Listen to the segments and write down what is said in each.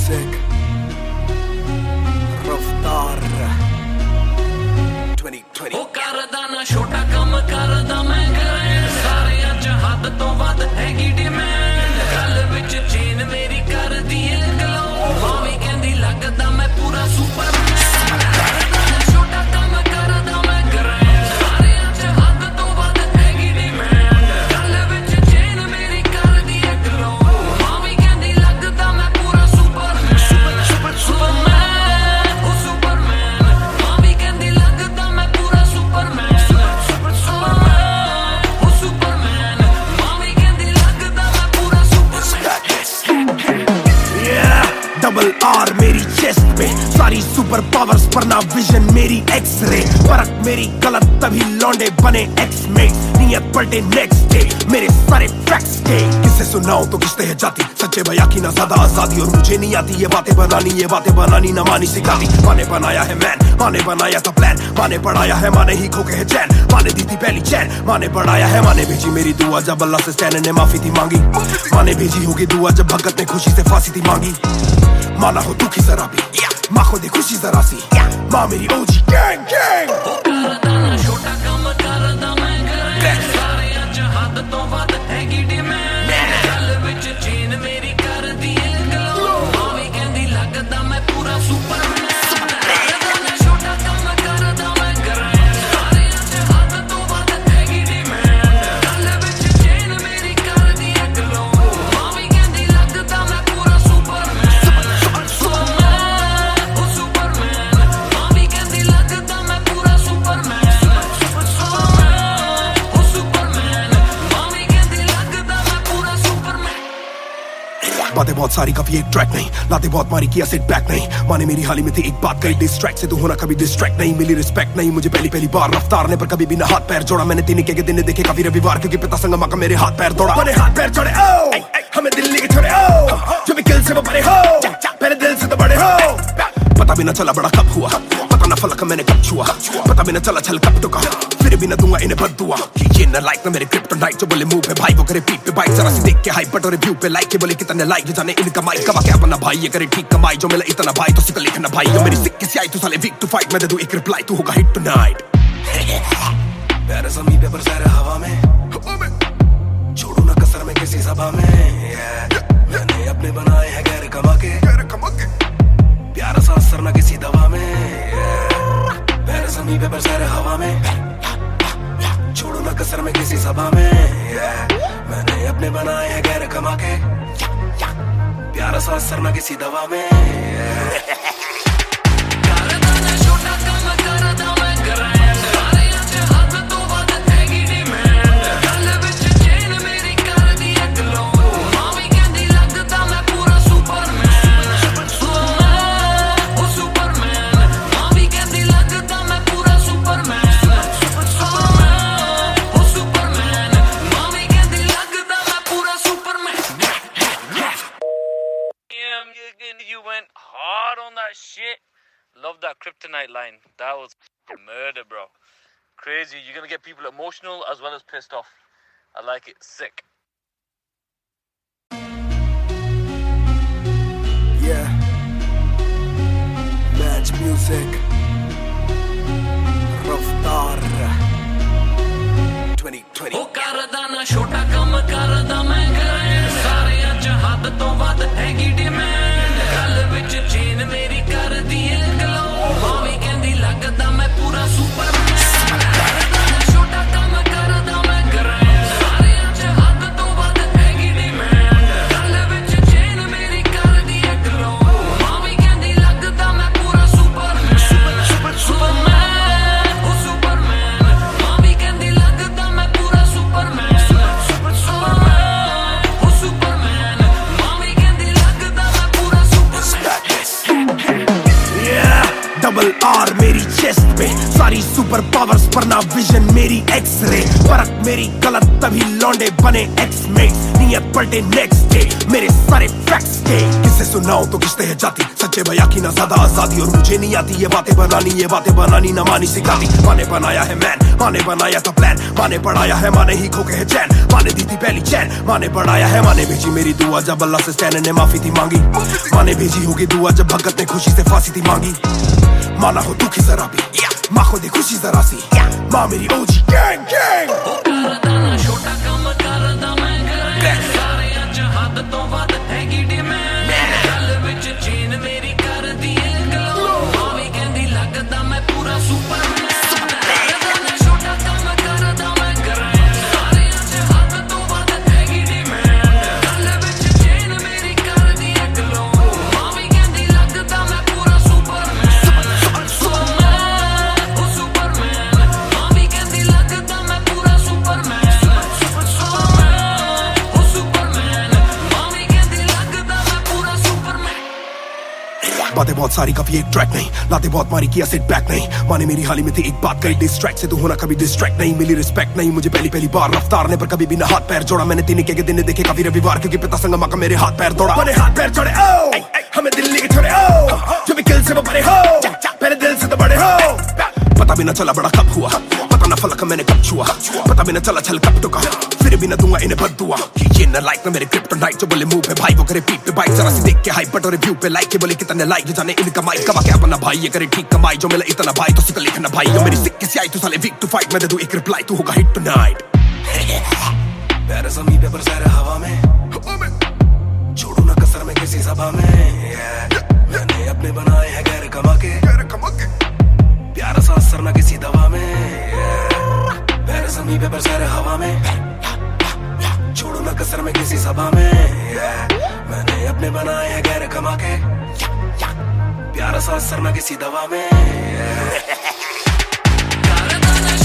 music, रफ्तार 2020 ਉਹ ਕਰਦਾ ਨਾ ਛੋਟਾ ਕੰਮ ਕਰਦਾ ਮੈਂ ਗ੍ਰੈਂਡ ਸਾਰਿਆਂ ਚ ਹੱਦ ਤੋਂ ਵੱਧ ਹੈਗੀ ਡਿਮਾਂਡ ਗੱਲ ਵਿੱਚ ਚੇਨ ਮੇਰੀ ਕਰਦੀ ਏ ਗਲੋ ਮਾਮੀ ਕਹਿੰਦੀ ਲੱਗਦਾ ਮੈਂ ਪੂਰਾ ਸੁਪਰਮੈਨ ਕਰਦਾ ਨਾ ਛੋਟਾ ਕੰਮ ਕਰਦਾ ਮੈਂ ਗ੍ਰੈਂਡ ਸਾਰਿਆਂ ਚ ਹੱਦ ਤੋਂ ਵੱਧ ਹੈਗੀ ਡਿਮਾਂਡ ਗੱਲ ਵਿੱਚ ਚੇਨ ਮੇਰੀ ਕਰਦੀ ਏ ਗਲੋ ਮਾਮੀ ਕਹਿੰਦੀ ਲੱਗਦਾ ਮੈਂ ਪੂਰਾ ਸੁਪਰਮੈਨ ਸੁਪਰਮੈਨ ਉਹ ਸੁਪਰਮੈਨ ਮਾਮੀ ਕਹਿੰਦੀ ਲੱਗਦਾ ਮੈਂ ਪੂਰਾ ਸੁਪਰਮੈਨ ਉਹ ਸੁਪਰਮੈਨ ਮਾਮੀ ਕਹਿੰਦੀ ਲੱਗਦਾ ਮੈਂ ਪੂਰਾ ਸੁਪਰਮੈਨ डबल आर मेरी चेस्ट पे सारी सुपर पावर्स पर ना विजन मेरी एक्स-रे फर्क मेरी गलत तभी लौंडे बने एक्स-मेट नियत पलटे नेक्स्ट डे मेरे सारे फैक्ट्स के किसे सुनाऊं तो किसते है जाती सच्चे भैया की ना ज्यादा आजादी और मुझे नहीं आती ये बातें बनानी ना मानी सिखाती माने बनाया है मैन माने बनाया था प्लान माने पढ़ाया है माने ही खोके है चैन माने दी थी पहली चैन माने पढ़ाया है माने भेजी मेरी दुआ जब अल्लाह से स्टैन ने माफी थी मांगी माने भेजी होगी दुआ जब भगत ने खुशी से फांसी थी मांगी माना हो दुखी जरा भी माँ को दे खुशी जरा सी माँ मेरी ओजी गैंग गैंग ਕਰਦਾ ਨਾ ਛੋਟਾ ਕੰਮ ਕਰਦਾ ਮੈਂ ਗ੍ਰੈਂਡ ਸਾਰਿਆਂ ਚ ਹੱਦ ਤੋਂ ਵੱਧ ਹੈਗੀ ਡਿਮਾਂਡ ਗੱਲ ਵਿੱਚ ਚੇਨ ਮੇਰੀ ਕਰਦੀ ਏ ਗਲੋ ਮਾਮੀ ਕਹਿੰਦੀ ਲੱਗਦਾ ਮੈਂ ਪੂਰਾ ਸੁਪਰਮੈਨ ਕਰਦਾ ਨਾ ਛੋਟਾ ਕੰਮ ਕਰਦਾ ਮੈਂ ਗ੍ਰੈਂਡ ਸਾਰਿਆਂ ਚ ਹੱਦ ਤੋਂ ਵੱਧ ਹੈਗੀ ਡਿਮਾਂਡ ਗੱਲ ਵਿੱਚ ਚੇਨ ਮੇਰੀ ਕਰਦੀ ਏ ਗਲੋ ਮਾਮੀ ਕਹਿੰਦੀ ਲੱਗਦਾ ਮੈਂ ਪੂਰਾ ਸੁਪਰਮੈਨ ਉਹ ਸੁਪਰਮੈਨ ਮਾਮੀ ਕਹਿੰਦੀ ਲੱਗਦਾ ਮੈਂ ਪੂਰਾ ਸੁਪਰਮੈਨ ਉਹ ਸੁਪਰਮੈਨ ਮਾਮੀ ਕਹਿੰਦੀ ਲੱਗਦਾ ਮੈਂ ਪੂਰਾ ਸੁਪਰਮੈਨ बातें बहुत सारी कभी एक ट्रैक नहीं लाते बहुत मारी किया सेट बैक नहीं माने मेरी हाल ही में थी एक बात कही डिस्ट्रैक्ट से तू होना कभी डिस्ट्रैक्ट नहीं मिली रिस्पेक्ट नहीं मुझे पहली बार रफ्तार ने पर कभी भी ना हाथ पैर जोड़ा मैंने तीन के दिन देखे काफी रविवार क्योंकि पिता संगमा का मेरे हाथ पैर दौड़ा मैंने हाथ पैर जोड़े ओ हमें दिल्ली के छोड़े ओ जो भी किल से वो बड़े हो मेरे दिल से तो बड़े हो पता भी ना चला बड़ा कब हुआ पता ना फलक मैंने कब छुआ पता भी ना चला छल कब टुका फिर भी ना दूंगा इन्हें बददुआ ये ना लाइक ना मेरे क्रिप्टोनाइट जो बोले मुंह पे भाई वो करे पीठ पे बाइक जरा सी देख के हाइप बट और रिव्यू पे लाइक के बोले कितने लाइक जाने इनका माइक कमा क्या बना भाई ये करे ठीक कमाई जो मिला इतना भाई तो सिक्का लिखना भाई जो मेरी सिक्के से आई तू साले वीक टू फाइट मैं दे दूं एक रिप्लाई तू होगा हिट टुनाइट प्यारे ज़मीन पे बरसाए हवा में छोड़ू ना कसर में किसी सभा में मैंने अपने बनाए हैं गैर कमा के प्यारा सा असर ना किसी दवा में प्यारे ज़मीन पे बरसाए हवा में छोड़ू ना कसर में किसी सभा में मैंने अपने बनाए हैं गैर कमा के प्यारा सा असर ना किसी दवा में ਕਰਦਾ ਨਾ ਛੋਟਾ ਕੰਮ ਕਰਦਾ ਮੈਂ ਗ੍ਰੈਂਡ ਸਾਰਿਆਂ ਚ ਹੱਦ ਤੋਂ ਵੱਧ ਹੈਗੀ ਡਿਮਾਂਡ ਗੱਲ ਵਿੱਚ ਚੇਨ ਮੇਰੀ ਕਰਦੀ ਏ ਗਲੋ ਮਾਮੀ ਕਹਿੰਦੀ ਲੱਗਦਾ ਮੈਂ ਪੂਰਾ ਸੁਪਰਮੈਨ ਉਹ ਸੁਪਰਮੈਨ ਮਾਮੀ ਕਹਿੰਦੀ ਲੱਗਦਾ ਮੈਂ ਪੂਰਾ ਸੁਪਰਮੈਨ ਉਹ ਸੁਪਰਮੈਨ ਮਾਮੀ ਕਹਿੰਦੀ ਲੱਗਦਾ ਮੈਂ ਪੂਰਾ Superman You went hard on that shit. Love that kryptonite line. That was murder, bro. Crazy. You're gonna get people emotional as well as pissed off. I like it. Sick. Yeah. Match music. रफ्तार 2020 ਉਹ ਕਰਦਾ ਨਾ ਛੋਟਾ ਕੰਮ ਕਰਦਾ ਮੈਂ grand ਸਾਰਿਆਂ ਚ ਹੱਦ ਤੋਂ ਵੱਧ ਹੈਗੀ ਡਿਮਾਂਡ ਗੱਲ ਵਿੱਚ ਚੇਨ ਮੇਰੀ ਕਰਦੀ ਏ ਗਲੋ ਮਾਮੀ ਕਹਿੰਦੀ ਲੱਗਦਾ ਮੈਂ ਪੂਰਾ ਸੁਪਰਮੈਨ ਕਰਦਾ ਨਾ ਛੋਟਾ ਕੰਮ ਕਰਦਾ ਮੈਂ ਗ੍ਰੈਂਡ ਸਾਰਿਆਂ ਚ ਹੱਦ ਤੋਂ ਵੱਧ ਹੈਗੀ ਡਿਮਾਂਡ ਗੱਲ ਵਿੱਚ ਚੇਨ ਮੇਰੀ ਕਰਦੀ ਏ ਗਲੋ ਮਾਮੀ ਕਹਿੰਦੀ ਲੱਗਦਾ ਮੈਂ ਪੂਰਾ ਸੁਪਰਮੈਨ ਸੁਪਰਮੈਨ ਉਹ ਸੁਪਰਮੈਨ ਮਾਮੀ ਕਹਿੰਦੀ ਲੱਗਦਾ ਮੈਂ ਪੂਰਾ ਸੁਪਰਮੈਨ ਉਹ ਸੁਪਰਮੈਨ ਮਾਮੀ ਕਹਿੰਦੀ ਲੱਗਦਾ ਮੈਂ ਪੂਰਾ ਸੁਪਰਮੈਨ डबल आर मेरी चेस्ट पे सारी सुपर पावर्स पर ना विजन मेरी एक्स-रे फर्क मेरी गलत तभी लौंडे बने एक्स-मेट नीयत पलटे नेक्स्ट डे मेरे सारे फैक्ट्स के किससे सुनाऊं तो किसते है जाती सच्चे बया की ना ज्यादा आजादी और मुझे नहीं आती ये बातें बनानी ना मानी सिखाती माने बनाया है मैन माने बनाया था प्लान माने पढ़ाया है माने ही खो के है चैन माने दी थी पहली चैन माने पढ़ाया है माने भेजी मेरी दुआ जब अल्लाह से स्टैन ने माफी थी मांगी माने भेजी होगी दुआ जब भगत ने खुशी से फांसी थी मांगी माना हो दुखी जरा भी माँ को दे खुशी जरा सी माँ मेरी ओजी गैंग गैंग छोटा काम करदा मैं कਰਾਂ ਸਾਰੇ ਅੱਜ ਹੱਦ ਤੋਂ ਵੱਧ ਹੈਗੀ ਡਿਮਾਂਡ ਗੱਲ ਵਿੱਚ ਚੇਨ ਮੇਰੀ ਕਰਦੀ ਏ ਗਲੋ ਮਾਂ ਵੀ ਕਹਿੰਦੀ ਲੱਗਦਾ ਮੈਂ ਪੂਰਾ ਸੁਪਰਮੈਨ ਛੋਟਾ ਕੰਮ ਕਰਦਾ ਮੈਂ ਕਰਾਂ ਸਾਰੇ ਅੱਜ ਹੱਦ ਤੋਂ ਵੱਧ ਹੈਗੀ ਡਿਮਾਂਡ ਗੱਲ ਵਿੱਚ ਚੇਨ ਮੇਰੀ ਕਰਦੀ ਏ ਗਲੋ ਮਾਂ ਵੀ ਕਹਿੰਦੀ ਲੱਗਦਾ ਮੈਂ ਪੂਰਾ ਸੁਪਰਮੈਨ ਉਹ ਸੁਪਰਮੈਨ ਮਾਂ ਵੀ ਕਹਿੰਦੀ ਲੱਗਦਾ ਮੈਂ ਪੂਰਾ ਸੁਪਰਮੈਨ बातें बहुत सारी कभी एक ट्रैक नहीं लाते बहुत मारी किया सेट बैक नहीं माने मेरी हाल ही में थी एक बात कही डिस्ट्रैक्ट से तू होना कभी डिस्ट्रैक्ट नहीं मिली रिस्पेक्ट नहीं मुझे पहली बार रफ्तार ने पर कभी भी ना हाथ पैर जोड़ा मैंने तीन के दिन देखे काफी रविवार क्योंकि पिता संगमा का मेरे हाथ पैर दौड़ा मैंने हाथ पैर जोड़े ओ हमें दिल्ली के छोड़े ओ जो भी किल से वो बड़े हो मेरे दिल से तो बड़े हो पता भी ना चला बड़ा कब हुआ पता ना फलक मैंने कब छुआ पता भी ना चला छल कब टुका फिर भी ना दूंगा इन्हें बद दुआ ये ना लाइक ना मेरे क्रिप्टोनाइट जो बोले मुंह पे भाई वो करे पीठ पे बाइक जरा सी देख के हाइप बट और रिव्यू पे लाइक के बोले कितने लाइक ये जाने इनका माइक कमा के अपना भाई ये करे ठीक कमाई जो मिला इतना भाई तो सिक्का लिखना भाई जो मेरी सिक्के से आई तू साले वीक टू फाइट मैं दे दूं एक रिप्लाई तू होगा हिट टुनाइट पैर ज़मीन पे बरसा रहा हवा में छोड़ू ना कसर में किसी सभा में मैंने अपने बनाए हैं गैर कमा के प्यारा सा असर ना किसी दवा में पैर ज़मीन पे बरसा रहा हवा में छोड़ू ना कसर में किसी सभा में मैंने अपने बनाए हैं गैर कमा के प्यारा सा असर ना किसी दवा में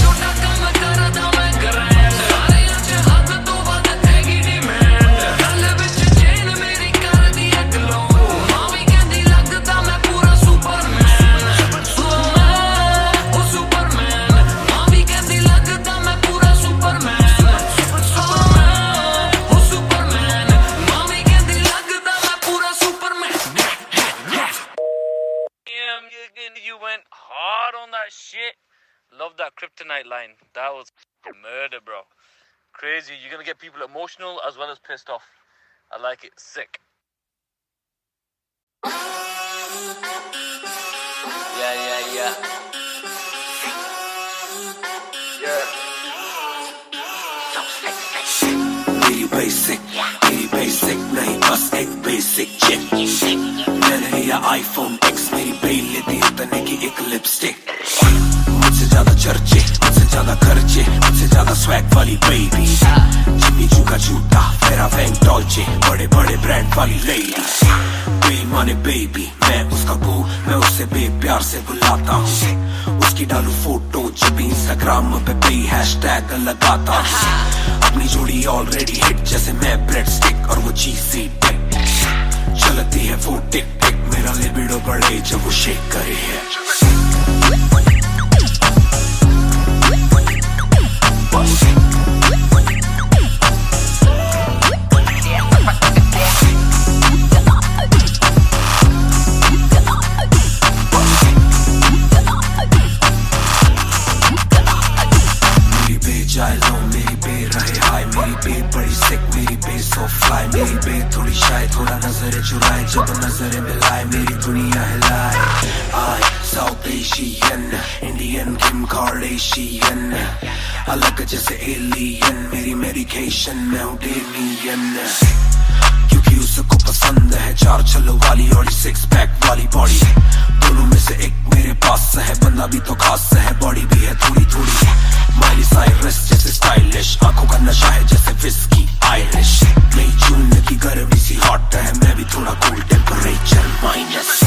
छोटा काम करदा मैं कਰਾਂ ਸਾਰੇ ਅੱਜ ਹੱਦ ਤੋਂ ਵੱਧ ਹੈਗੀ ਡਿਮਾਂਡ ਗੱਲ ਵਿੱਚ ਚੇਨ ਮੇਰੀ ਕਰਦੀ ਏ ਗਲੋ ਮਾਂ ਵੀ ਕਹਿੰਦੀ ਲੱਗਦਾ ਮੈਂ ਪੂਰਾ ਸੁਪਰਮੈਨ ਉਹ ਸੁਪਰਮੈਨ ਮਾਂ ਵੀ ਕਹਿੰਦੀ ਲੱਗਦਾ ਮੈਂ ਪੂਰਾ ਸੁਪਰਮੈਨ ਉਹ ਸੁਪਰਮੈਨ ਮਾਂ ਵੀ ਕਹਿੰਦੀ ਲੱਗਦਾ ਮੈਂ ਪੂਰਾ Superman You went hard on that shit. Love that kryptonite line. That was murder, bro. Crazy. You're gonna get people emotional as well as pissed off. I like it. Sick. Yeah. मेरी basic नहीं बस एक basic chip मैंने लिया iPhone X मेरी bell लेती इतने की एक लिपस्टिक मुझसे ज्यादा चर्चे मुझसे ज्यादा खर्चे मुझसे ज्यादा स्वैग वाली बेबी जिम्मी चू का जूता फेरा वैंग डॉल्चे बड़े बड़े ब्रांड वाली लेडी बेईमाने बेबी मैं उसका बू मैं उससे बेप्यार से बुलाता हूँ उसकी डालू फोटो जब इंस्टाग्राम पे पे हैशटैग लगाता हूँ अपनी जोड़ी ऑलरेडी हिट जैसे मैं ब्रेड स्टिक और वो चीज़ी टिक चलती है वो टिक टिक मेरा लिबिडो बढ़े जब वो शेक करे है मेरी बे थोड़ी शायद थोड़ा नजर चुराए जब नजर मिलाए मेरी दुनिया हिलाए आई साउथ एशियन इंडियन किम कार्डेशियन अलग जैसे एलियन मेरी मेडिकेशन मैं हूँ डेमियन क्योंकि उसको पसंद है चार छल्लों वाली और 6 पैक वाली बॉडी दोनों में से एक मेरे पास है बंदा भी तो खास है बॉडी भी है थोड़ी थोड़ी माइली साइरस जैसे स्टाइलिश आंखों का नशा है जैसे विस्की आयरिश नई जून की गर्मी सी हॉट है मैं भी थोड़ा cool temperature minus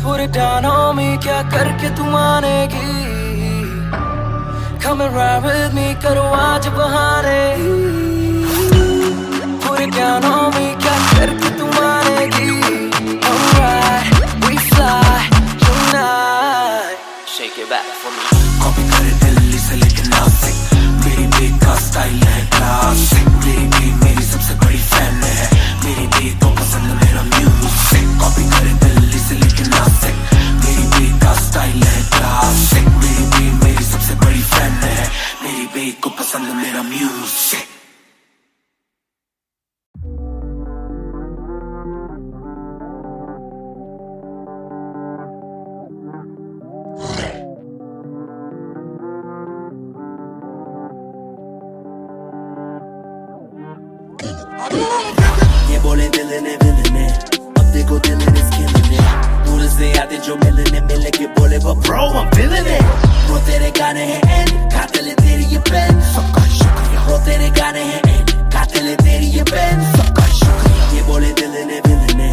Put it down on me, क्या करके तू मानेगी Come and ride with me, करो आज बहाने Put it down on me, क्या करके तू मानेगी Alright, we fly ने अब देखो दिलन is killing it दूर से आते जो मिलने के बोले वो bro I'm feeling it bro तेरे गाने हैं एंड कातिल है तेरी ये पेन सबका शुक्रिया bro तेरे गाने हैं एंड कातिल है तेरी ये पेन सबका शुक्रिया ये बोले दिलन ने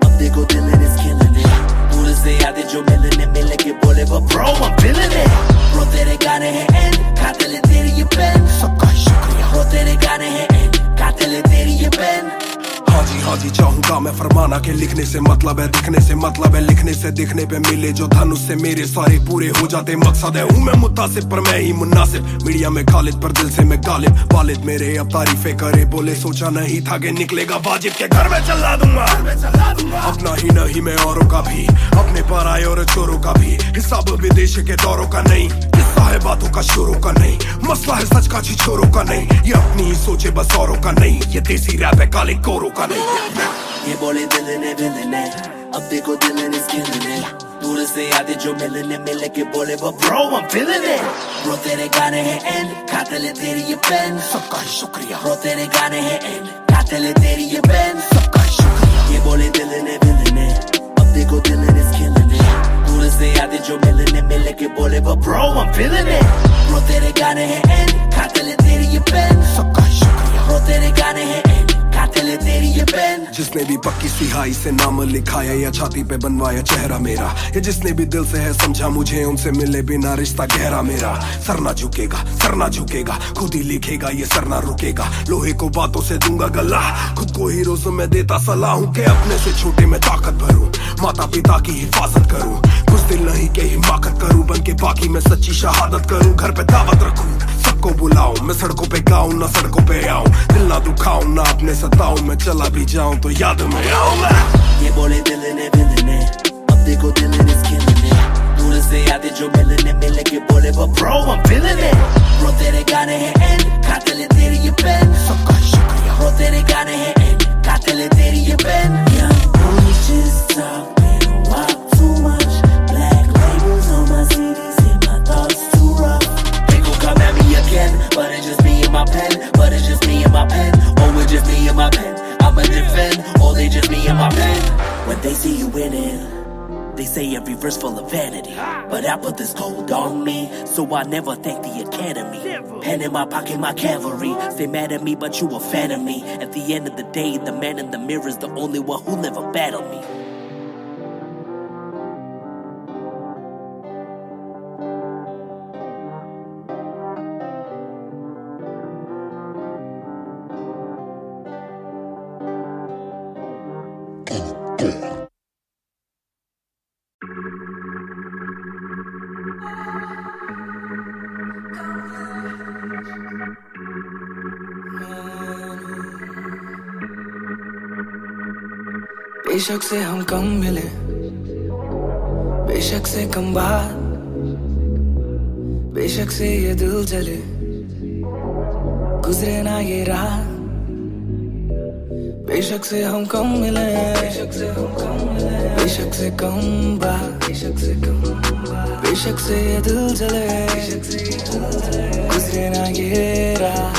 अब देखो दिलन is killing it दूर से आते जो मिलने के बोले वो bro I'm feeling it bro तेरे गाने हैं एंड कातिल है तेरी ये पेन सबका शुक्रिया bro तेरे गाने हैं एंड कातिल है तेरी ये पेन हाँ जी चाहूंगा मैं फरमाना के लिखने से मतलब है दिखने से मतलब है लिखने से दिखने पे मिले जो धन उससे मेरे सारे पूरे हो जाते मकसद है हूँ मैं मुतासिब पर मैं ही मुनासिब मीडिया में खालिद पर दिल से मैं गालिब वालिद मेरे अब तारीफें करे बोले सोचा नहीं था कि निकलेगा वाजिब के घर में चला दूंगा अपना ही नहीं मैं औरों का भी अपने पर आए और चोरों का भी हिसाब विदेश के दौरों का नहीं किस्सा है बातों का शोरों का नहीं मसला है सच का छिछोरों का नहीं ये अपनी ही सोचे बस औरों का नहीं ये देसी रैप है काले कोरों का नहीं ये बोले दिलन अब देखो दिलन is killing it दूर से आते जो मिलने के बोले वो bro I'm feeling it bro तेरे गाने हैं एंड कातिल है तेरी ये पेन सबका शुक्रिया bro तेरे गाने हैं एंड कातिल है तेरी ये पेन सबका शुक्रिया ये बोले दिलन अब देखो दिलन is killing it दूर से आते जो मिलने के बोले वो bro I'm feeling it bro तेरे गाने हैं एंड कातिल है तेरी ये पेन सबका शुक्रिया bro तेरे गाने हैं एंड कातिल है तेरी ये पेन जिसने भी पक्की सिहाई से नाम लिखाया या छाती पे बनवाया चेहरा मेरा या जिसने भी दिल से है समझा मुझे उनसे मिले बिना रिश्ता गहरा मेरा सर ना झुकेगा खुद ही लिखेगा ये सर ना रुकेगा लोहे को बातों से दूंगा गला खुद को हीरो से मैं देता सलाह हूँ के अपने से छोटे में ताकत भरूं माता पिता की हिफाजत करूं कुछ दिल नहीं के हिमाकत करूं बन के बाकी मैं सच्ची शहादत करूं घर पे दावत रखूं सबको बुलाऊं मैं सड़कों पे गाऊं ना सड़कों पे आऊं दिल ना दुखाऊं ना अपने सताऊं मैं चला भी जाऊं तो याद में आऊं मैं ये बोले दिलन अब देखो दिलन is killing it दूर से आते जो मिलने के बोले वो bro I'm feeling it bro तेरे गाने हैं एंड कातिल है तेरी ये पेन सबका शुक्रिया bro तेरे गाने हैं एंड कातिल है तेरी ये pen young boys just talking a while too much black labels on my CDs and my thoughts too rough they gon' come at me again but it's just me and my pen but it's just me and my pen oh it's just me and my pen I'ma defend, oh they just me and my pen when they see you winning they say every verse full of vanity but I put this gold on me so I never thank the academy pen in my pocket my cavalry stay mad at me but you a fan of me at the end of the day the man in the mirror is the only one who never battled me बेशक से हम कम मिले बेशक से कम बात बेशक से ये दिल जले गुजरे ना ये रात बेशक से हम कम मिले बेशक से कम बात बेशक से ये दिल जले गुजरे ना ये रात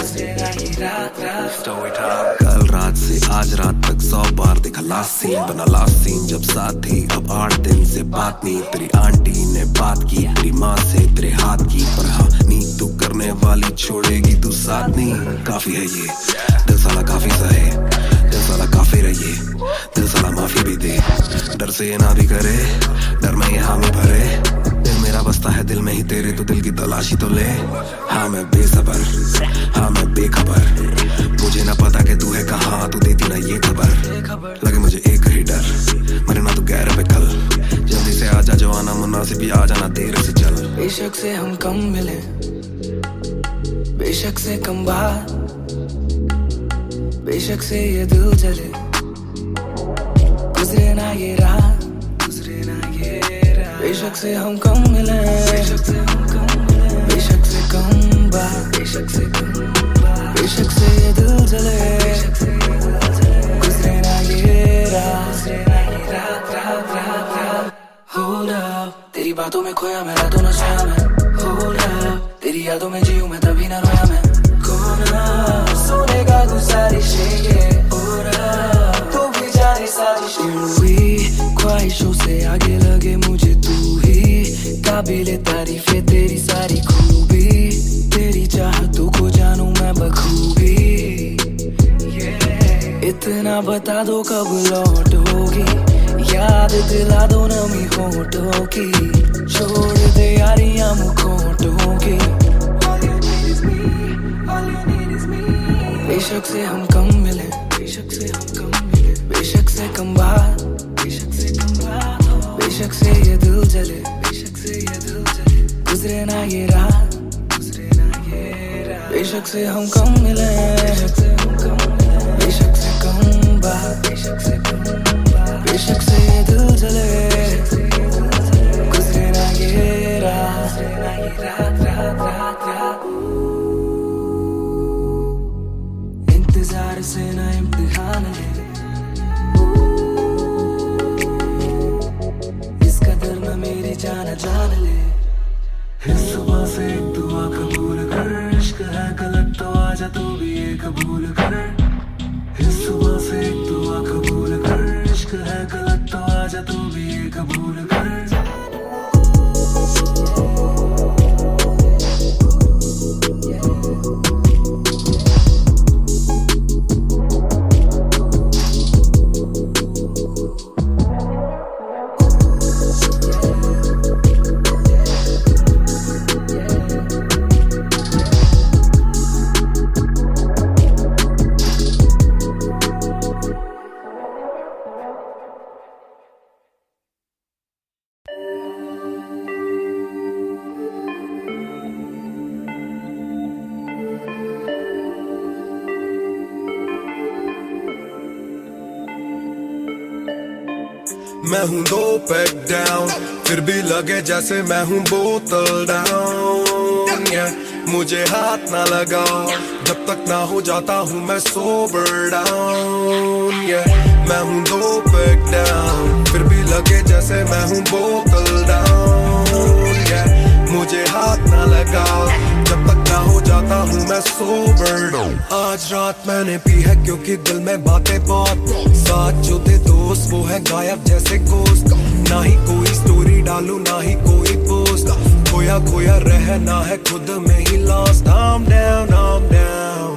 कल रात से आज रात तक 100 बार देखा लास्ट सीन बना लास्ट सीन जब साथ थी अब 8 दिन से बात नहीं तेरी आंटी ने बात की तेरी माँ से तेरे हाथ की पर हाँ नी तू करने वाली छोड़ेगी तू साथ नहीं काफी है ये दिल साला काफी सहे दिल साला काफी रहिए दिल साला माफी भी दे डर से ये ना भी करे डर में ये हामी भरे दिल मेरा बसता है दिल में ही तेरे तो दिल की तलाशी तो ले हाँ मैं बेसबर हाँ मैं बेखबर मुझे ना पता कि तू है कहाँ तू देती ना ये खबर लगे मुझे एक ही डर मरे ना तू गैर पे कल जल्दी से आजा जो आना मुनासिब भी आ जाना देर से चल बेशक से हम कम मिले बेशक से कम बात बेशक से ये दिल जले गुजरे ना ये रात बेशक से हम कम मिले बेशक से कम बात बेशक से ये दिल जले गुजरे ना ये रात Hold up तेरी बातों में खोया मैं रातों न सोया मैं Hold up तेरी यादों में जीऊं मैं तभी न रोया मैं कौन सोने का गुजारिश है ये Hold up तू भी हुई ख्वाहिशों से आगे लगे मुझे तू ही, काबिले तारीफे तेरी सारी खूबी, तेरी चाहतों को जानूं मैं बखूबी। इतना बता दो कब लौटोगी, याद दिला दो नमी होठों की, छोड़ दे यारियां मुखोटों की। बेशक से हम कम मिले, बेशक से हम कम मिले, बेशक से कम बात, बेशक से कम बात, बेशक से ये दिल जले, बेशक से ये दिल जले, गुजरे ना ये रात, गुजरे ना ये रात। बेशक से हम कम मिले, बेशक से हम कम मिले, बेशक से कम बात, बेशक से कम बात, बेशक से ये दिल जले, गुजरे ना ये रात, गुजरे ना ये रात, रात रात रात। इंतजार से ना इम्तिहान ले, इस कदर न मेरी जान जान ले। इस सुबह से एक दुआ कबूल कर, इश्क है गलत तो आजा तू भी ये कबूल कर। इस सुबह से एक दुआ कबूल कर, इश्क है गलत तो आजा तू भी ये कबूल कर। मैं हूँ 2 पैक डाउन, फिर भी लगे जैसे मैं हूँ बोतल डाउन। मुझे हाथ ना लगाओ जब तक ना हो जाता हूँ मैं सोबर डाउन। मैं हूँ 2 पैक डाउन, फिर भी लगे जैसे मैं हूँ बोतल डाउन। मुझे हाथ ना लगाओ जब तक ना हो जाता हूँ मैं सोबर डाउन। आज रात मैंने पी है क्योंकि दिल में बातें बहुत, साथ जो थे दोस्त वो है गायब जैसे गोश्त। ना ही कोई स्टोरी डालूं ना ही कोई पोस्ट, खोया खोया रहना है खुद में he lost. I'm down, I'm down,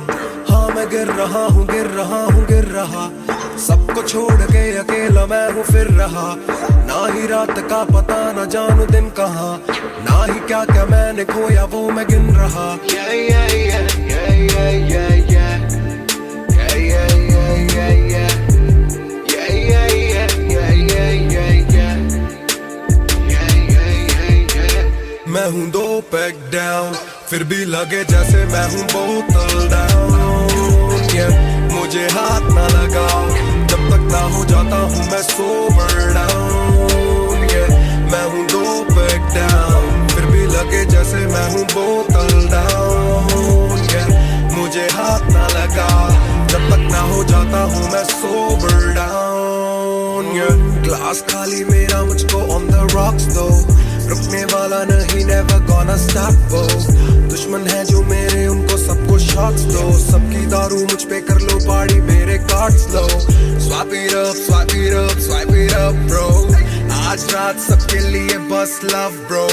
हाँ मैं गिर रहा हूँ गिर रहा हूँ गिर रहा, सबको छोड़ के अकेला मैं हूँ फिर रहा। ना ही रात का पता ना जानू दिन कहाँ, ना ही क्या क्या मैंने खोया वो मैं गिन रहा। Yeah, yeah, yeah, yeah, yeah, yeah, yeah. Yeah, yeah, yeah, yeah, yeah. Yeah, yeah, yeah, yeah, yeah, yeah, yeah. Yeah, yeah, yeah, yeah. मैं हूँ 2 पैक डाउन, फिर भी लगे जैसे मैं हूँ बोतल डाउन। मुझे हाथ ना लगाओ जब तक ना हो जाता हूँ मैं सोबर डाउन। मैं हूँ 2 पैक डाउन, फिर भी लगे जैसे मैं हूँ बोतल डाउन। मुझे हाथ ना लगाओ जब तक ना हो जाता हूँ मैं सोबर डाउन। ग्लास खाली मेरा मुझको on the rocks though, रुकने वाला नहीं never gonna stop वो। दुश्मन है जो मेरे उनको सबको shots दो, सबकी दारू मुझ पे कर लो पार्टी मेरे cards low. Swipe it up, swipe it up, swipe it up bro, आज रात सबके लिए बस love bro।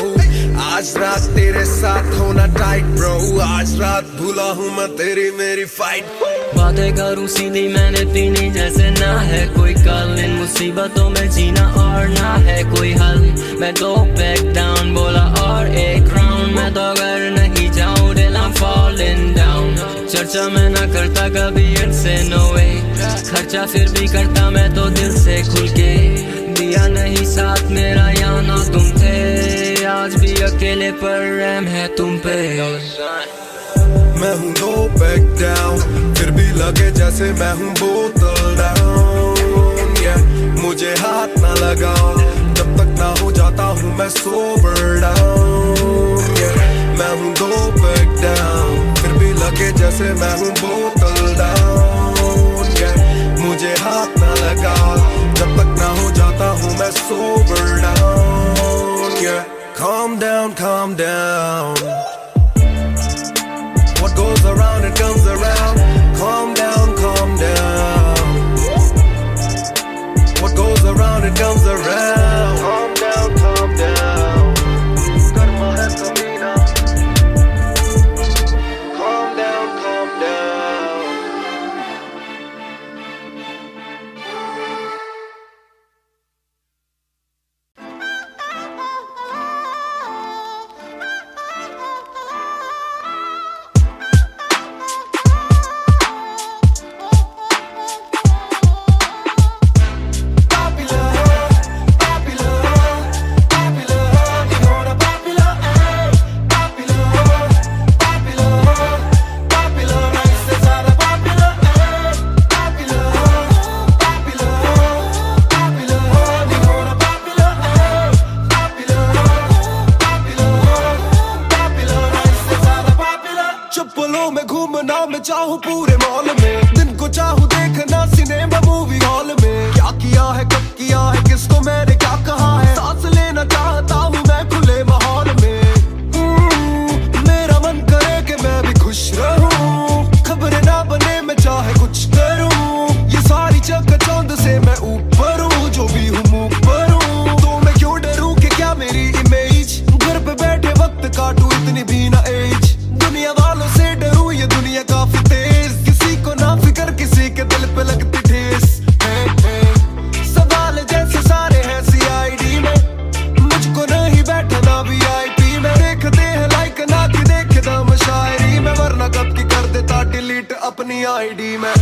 आज रात तेरे साथ होना tight bro, आज रात भूला हूँ मैं तेरी मेरी fight। बातें करूँ सीधी मैंने पीनी जैसे ना है कोई कल, इन मुसीबतों में जीना और ना है कोई हल। मैं 2 पैक डाउन बोला और एक राउंड, मैं तो अगर नहीं जाऊँ दिल I'm falling down। चर्चा मैं ना करता कभी इनसे no way, खर्चा फिर भी करता मैं तो दिल से खुल के। दिया नहीं साथ मेरा यहाँ ना तुम थे, आज भी अकेले पर रहम है तुम पे। मैं हूँ 2 पैक डाउन, फिर भी लगे जैसे मैं हूँ बोतल डाउन। मुझे हाथ ना लगाओ जब तक ना हो जाता हूँ मैं सोबर डाउन। मैं हूँ 2 पैक डाउन, फिर भी लगे जैसे मैं हूँ बोतल डाउन। मुझे हाथ ना लगाओ जब तक ना हो जाता हूँ मैं sober down. Calm down, calm down, what goes around it comes around. Calm down, calm down. मैं चाहूँ पूरे मॉल में, दिन को चाहूँ देखना सिनेमा मूवी हॉल में। क्या किया है कब किया है किसको मैंने क्या कहा है, सांस लेना चाहता हूँ मैं खुले माहौल में। मेरा मन करे कि मैं भी खुश रहूं, खबरें ना बने मैं चाहे कुछ करूं। ये सारी चकाचौंध से मैं ऊपर हूँ, जो भी हूँ मुँह पर हूँ। तो मैं क्यों डरूं कि क्या मेरी इमेज, घर पे बैठे वक्त काटूं इतनी भी ना एज। दुनिया वालों से डरूं ये दुनिया काफी तेज, किसी को ना फिक्र किसी के दिल पे लगती ठेस। सवाल जैसे सारे हैं CID में, मुझको नहीं बैठना VIP में। देखते हैं लाइक ना कि देखे दम शायरी में, वरना कब की कर देता डिलीट अपनी ID में।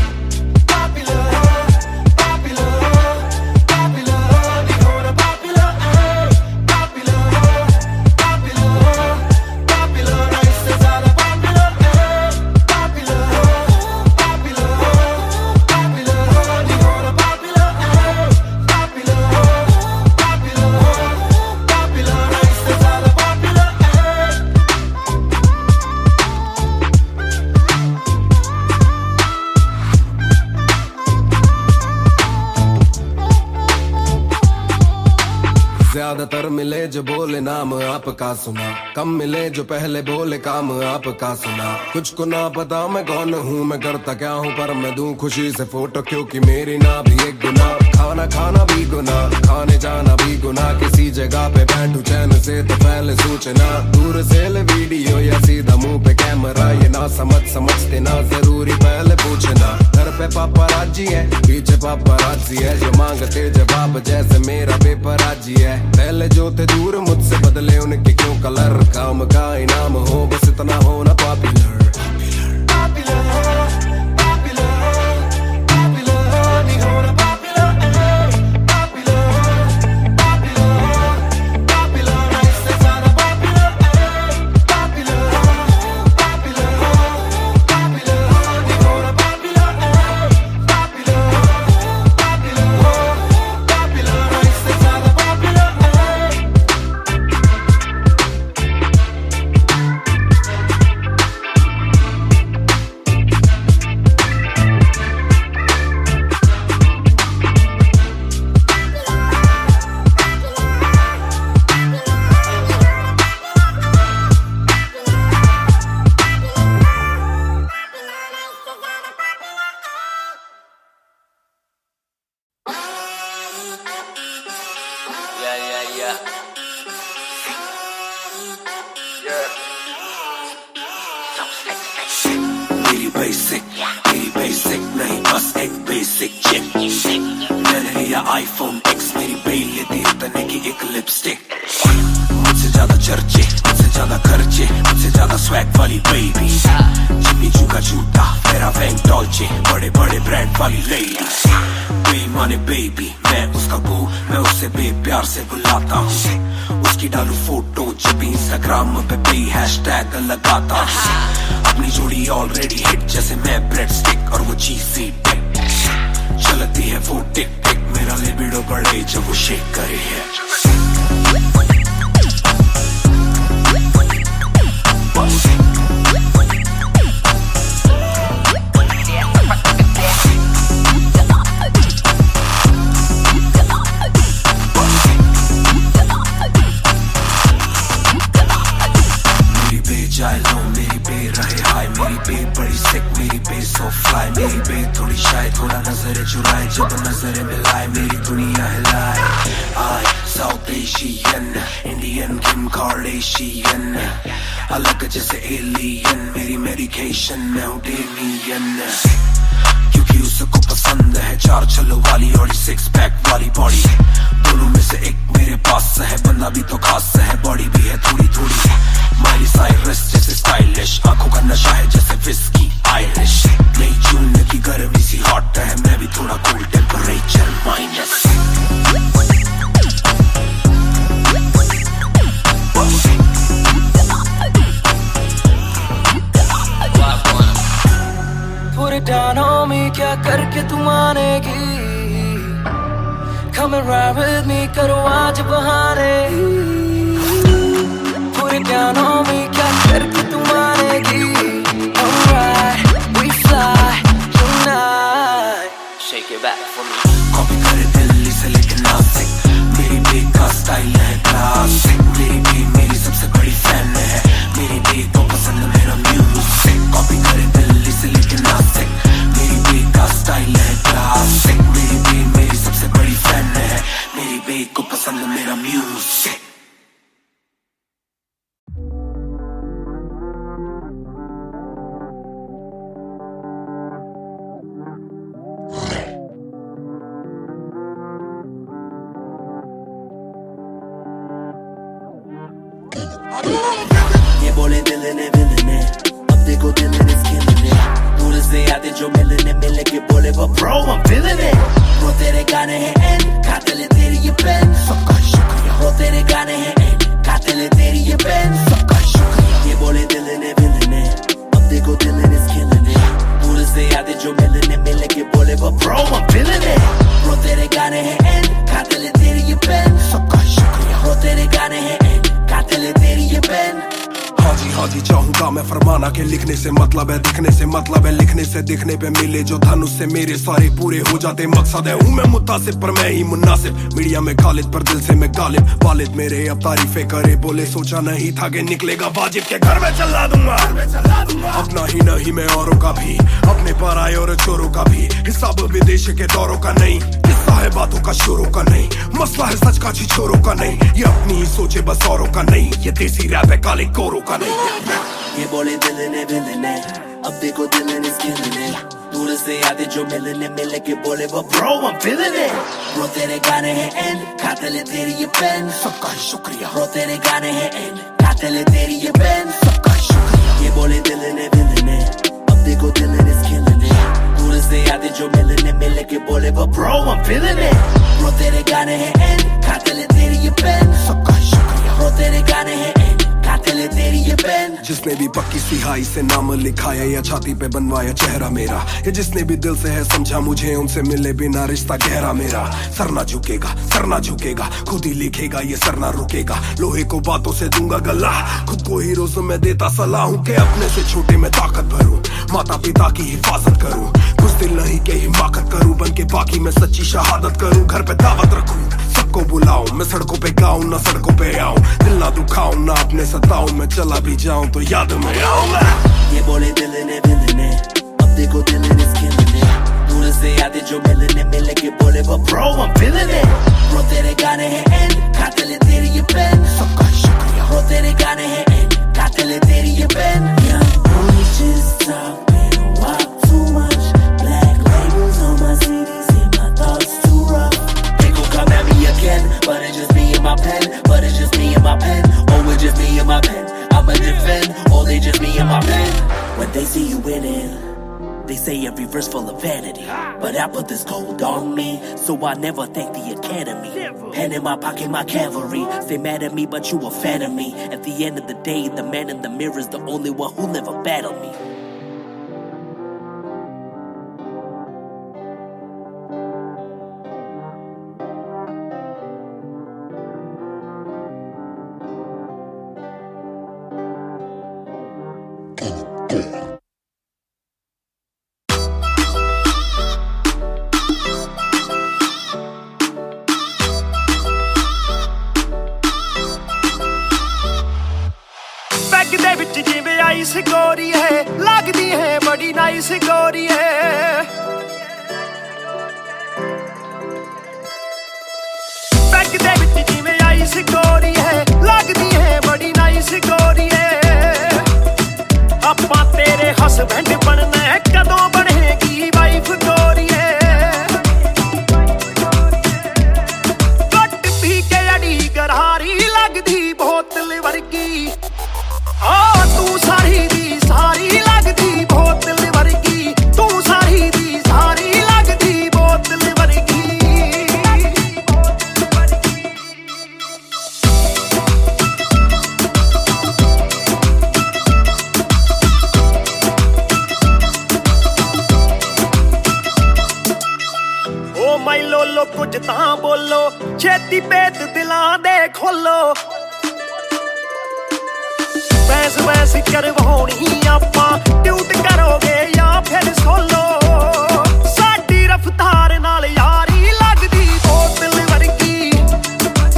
ज्यादातर मिले जो बोले नाम आपका सुना, कम मिले जो पहले बोले काम आपका सुना। कुछ को ना पता मैं कौन हूँ, मैं करता क्या हूँ, पर मैं दूं खुशी से फोटो क्योंकि मेरी ना भी एक गुना। खाना खाना भी गुना, खाने जाना भी गुना, किसी जगह पे बैठूं चैन से तो पहले सूचना। दूर से ले वीडियो या सीधा मुंह पे कैमरा, ये ना समझते ना जरूरी पहले पूछना। घर पे पापराजी है पीछे पापराजी है, जो मांगते जवाब जैसे मेरा पेपर आजी है। पहले जो थे दूर मुझसे बदले उनके क्यों कलर, काम का इनाम हो बस इतना हो ना पॉपुलर। मेरी बेसिक नहीं बस एक बेसिक चिप। मैंने लिया iPhone X, मेरी बेल लेती इतने की एक लिपस्टिक। मुझसे ज्यादा चर्चे, मुझसे ज्यादा खर्चे, मुझसे ज्यादा स्वैग वाली बेबी। जिम्मी चू का जूता, मेरा वैंग डॉल्चे, बड़े बड़े ब्रांड वाली लेडी। बेईमाने बेबी, मैं उसका बू, मैं उसे बेप्यार से बुलाता हूँ। उसकी डालू फोटो जब इंस्टाग्राम पे हैशटैग लगाता हूँ। अपनी जोड़ी ऑलरेडी हिट जैसे मैं ब्रेड स्टिक और वो चीज़ी टिक। चलती है वो टिक टिक, मेरा लिबिडो बढ़े जब वो शेक करे है। मेरी बे बड़ी सिक, मेरी बे सो फ्लाई, मेरी बे थोड़ी शाय, थोड़ा नजर चुराए, जब नजर मिलाए मेरी दुनिया हिलाए। आई साउथ एशियन, इंडियन किम कार्डेशियन, अलग जैसे एलियन, मेरी मेडिकेशन मैं हूँ डेमियन। क्योंकि उसको पसंद है 4 छल्लों वाली और 6 पैक वाली बॉडी। दोनों में से एक मेरे पास है, बंदा भी तो खास है, बॉडी भी है थोड़ी थोड़ी। माइली साइरस जैसे स्टाइलिश, आंखों का नशा है जैसे विस्की आयरिश। नई जून की गर्मी सी हॉट है, मैं भी थोड़ा cool temperature minus. Put it down on me, क्या करके तू मानेगी? Come and ride with me, करो आज बहाने। Put it down on me, क्या करके तू मानेगी? Alright, we पसंद मेरा म्यूजिक। ये बोले दिल ने अब देखो दिल is killing it। दूर से आते जो मिलने के बोले but bro I'm feeling it। Bro तेरे गाने हैं एंड खाते ले तेरी ये पेन, सबका शुक्रिया। Bro तेरे गाने हैं एंड खाते ले तेरी ये पेन, सबका शुक्रिया। ये बोले दिल ने अब देखो दिल is killing it। दूर से आते जो मिलने के बोले but bro I'm feeling it। Bro तेरे गाने हैं एंड खाते ले तेरी ये पेन, सबका शुक्रिया। Bro तेरे गाने हैं एंड खाते ले तेरी ये पेन। हाँ जी चाहूंगा मैं फरमाना के लिखने से मतलब है दिखने से मतलब है लिखने से दिखने पे मिले जो धन उससे मेरे सारे पूरे हो जाते मकसद है। हूँ मैं मुतासिब पर मैं ही मुनासिब, मीडिया में खालिद पर दिल से मैं गालिब। वालिद मेरे अब तारीफे करे बोले सोचा नहीं था कि निकलेगा वाजिब के घर में चला दूंगा। अपना ही नहीं मैं औरों का भी, अपने पर आए और चोरों का भी। हिसाब विदेश के दौरों का नहीं, किस्सा है बातों का शोरों का नहीं। मसला है सच का छिछोरों का नहीं, ये अपनी ही सोचे बस औरों का नहीं। ये देसी रैप है काले कोरों का नहीं। ये बोले दिल ने अब देखो दिल is killing it। दूर से आते जो मिलने के बोले but bro I'm feeling it। Bro तेरे गाने हैं एंड खाते ले तेरी ये पेन, सबका शुक्रिया। Bro तेरे गाने हैं एंड खाते ले तेरी ये पेन, सबका शुक्रिया। ये बोले दिल ने अब देखो दिल is killing it। दूर से आते जो मिलने के बोले but bro I'm feeling it। Bro तेरे गाने हैं एंड खाते ले तेरी ये पेन, सबका शुक्रिया। Bro तेरे गाने हैं एंड खाते ले तेरी ये पेन। जिसने भी पक्की सिहाई से नाम लिखाया या छाती पे बनवाया चेहरा मेरा, या जिसने भी दिल से है समझा मुझे उनसे मिले बिना रिश्ता गहरा मेरा। सर ना झुकेगा खुद ही लिखेगा ये सर ना रुकेगा। लोहे को बातों से दूंगा गला, खुद को हीरोज़ में देता सलाह हूँ कि अपने से छोटे में ताकत भरूं, माता पिता की हिफाजत करूं। कुछ दिल नहीं के हिमाकत करूं, बन के बाकी मैं सच्ची शहादत करूं। घर पे दावत रखूं सबको बुलाऊं, मैं सड़कों पे गाऊं ना सड़कों पे आऊं। दिल ना दुखाऊं ना अपने सताऊं, मैं चला भी जाऊं तो याद में आऊंगा। ये बोले दिल ने अब देखो दिल is killing it। दूर से आते जो मिलने के बोले but bro I'm feeling it। Bro तेरे गाने हैं एंड खाते ले तेरी ये पेन, सबका शुक्रिया। Bro तेरे गाने हैं एंड खाते ले तेरी ये pen. Young boys just talk, they don't walk too much। Black labels on my CD, say my thoughts too rough। They gon' come at me again, but it's just me and my pen, but it's just me and my pen, oh it's just me and my pen। I'ma defend, oh they just me and my pen। When they see you winning, they say every verse full of vanity, but I put this gold on me, so I never thank the academy। Pen in my pocket, my cavalry, stay mad at me but you a fan of me। At the end of the day, the man in the mirror is the only one who never battled me। जिवें ice गोरी है लगदी है बड़ी nice गोरी है। Bag दे विच जिवें ice गोरी है लगदी है बड़ी नाइस गोरी है। आपां तेरे हसबैंड बनना है कदों बनेगी वाइफ गोरी है। घट पी के अड़ी गरारी लगदी बोतल वर्गी, तू सारी दी सारी लगदी बोतल वर्गी, तू सारी दी सारी लगदी बोतल वर्गी। ओ माई लोलो कुछ तां बोलो, छेती पेत दिलां दे खोलो। बहस करवाउणी आपां ट्यूट करोगे या फिर सोलो। साडी रफ्तार नाल यारी लगदी बोतल वर्गी,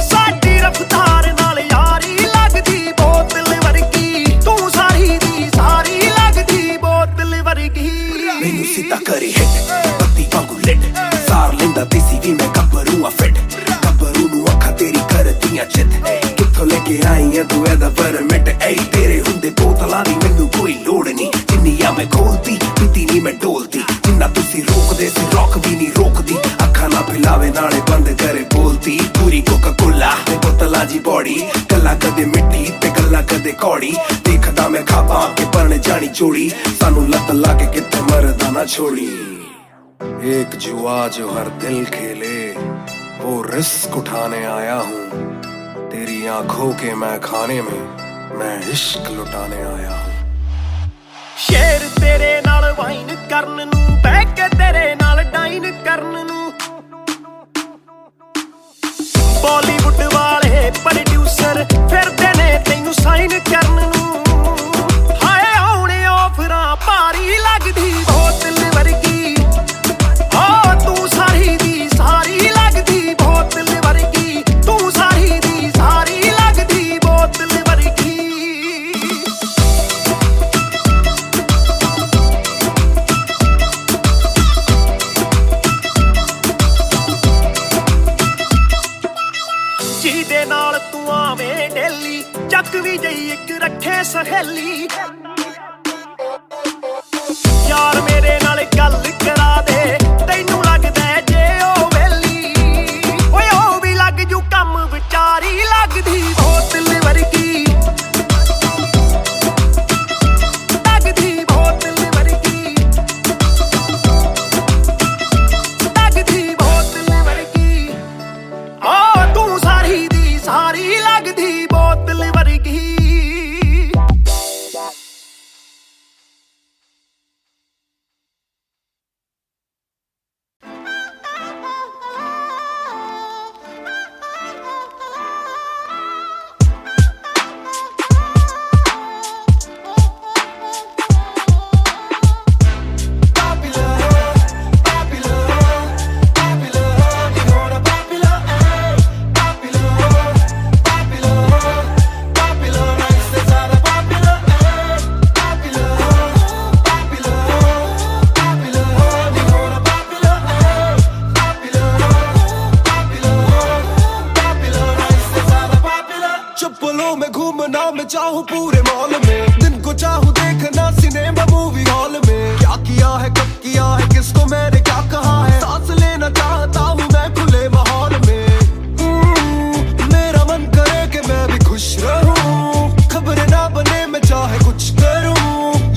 साडी रफ्तार नाल यारी लगदी बोतल वर्गी। तू सारी दी सारी लगदी बोतल वर्गी। मैनू सीधा करी हिट बत्ती वांगू लिट, सार लेंदा देसी भी मैं गब्बरू आ फिट। गब्बरू नू अखा तेरी दुनिया चित कित्थों लेके आई है तू एदा परमिट ऐ तेरे हुंदे बोतलां दी मैनू कोई लोड़ नहीं जिन्नियां मैं खोलती पीती नहीं मैं डोलती जिन्ना तुसी रोकदे सी रॉक भी नहीं रोकदी अखां ना पिलावे नाले बंद करे बोलती पूरी कोका कोला ते बोतलां जी बॉडी गल्ला कदे मिट्टी ते गल्ला कदे कौड़ी देखदा मैं खाबा के परने जानी चोड़ी सानू लत लाके कित्थे मरदा ना छोड़ी एक जुआ जो हर दिल खेले वो रिस्क उठाने आया हूँ तेरी आंखों के मैं खाने में मैं इश्क लुटाने आया हूँ शेर तेरे नाल वाइन करन नू बह के तेरे नाल डाइन करन नू बॉलीवुड वाले प्रोड्यूसर फिरदे ने तैनू साइन करन नू हाय आउणे ऑफरां भारी लगदी बोतल वर्गी तू सारी दी सारी लगदी बोतल वर्गी तू सारी दी सारी लगदी बोतल वर्गी ਜਿਹਦੇ ਨਾਲ ਤੂੰ ਆਵੇਂ ਡੇਲੀ ਚੱਕ ਵੀ ਜਈ ਇੱਕ ਰੱਖੇ ਸਹੇਲੀ ਯਾਰ ਮੇਰੇ ਨਾਲ ਗੱਲ ਕਰਾ ਦੇ ਤੈਨੂੰ ਲੱਗਦਾ ਜੇ ਉਹ ਵੇਲੀ ਓਏ ਉਹ ਵੀ ਲੱਗ ਜੂ ਕੰਮ ਵਿਚਾਰੀ ਲੱਗਦੀ ਬੋਤਲ ਵਰਗੀ ਲੱਗਦੀ ਬੋਤਲ ਵਰਗੀ ਲੱਗਦੀ ਬੋਤਲ ਵਰਗੀ ਤੂੰ ਸਾਰੀ ਦੀ ਸਾਰੀ ਲੱਗਦੀ ਬੋਤਲ ਵਰਗੀ चप्पलों में घूमना मैं चाहूँ पूरे मॉल में दिन को चाहूँ देखना सिनेमा मूवी हॉल में क्या किया है कब किया है किसको मैंने क्या कहा है सांस लेना चाहता हूँ मैं खुले माहौल में मेरा मन करे कि मैं भी खुश रहूं खबर ना बने मैं चाहे कुछ करूं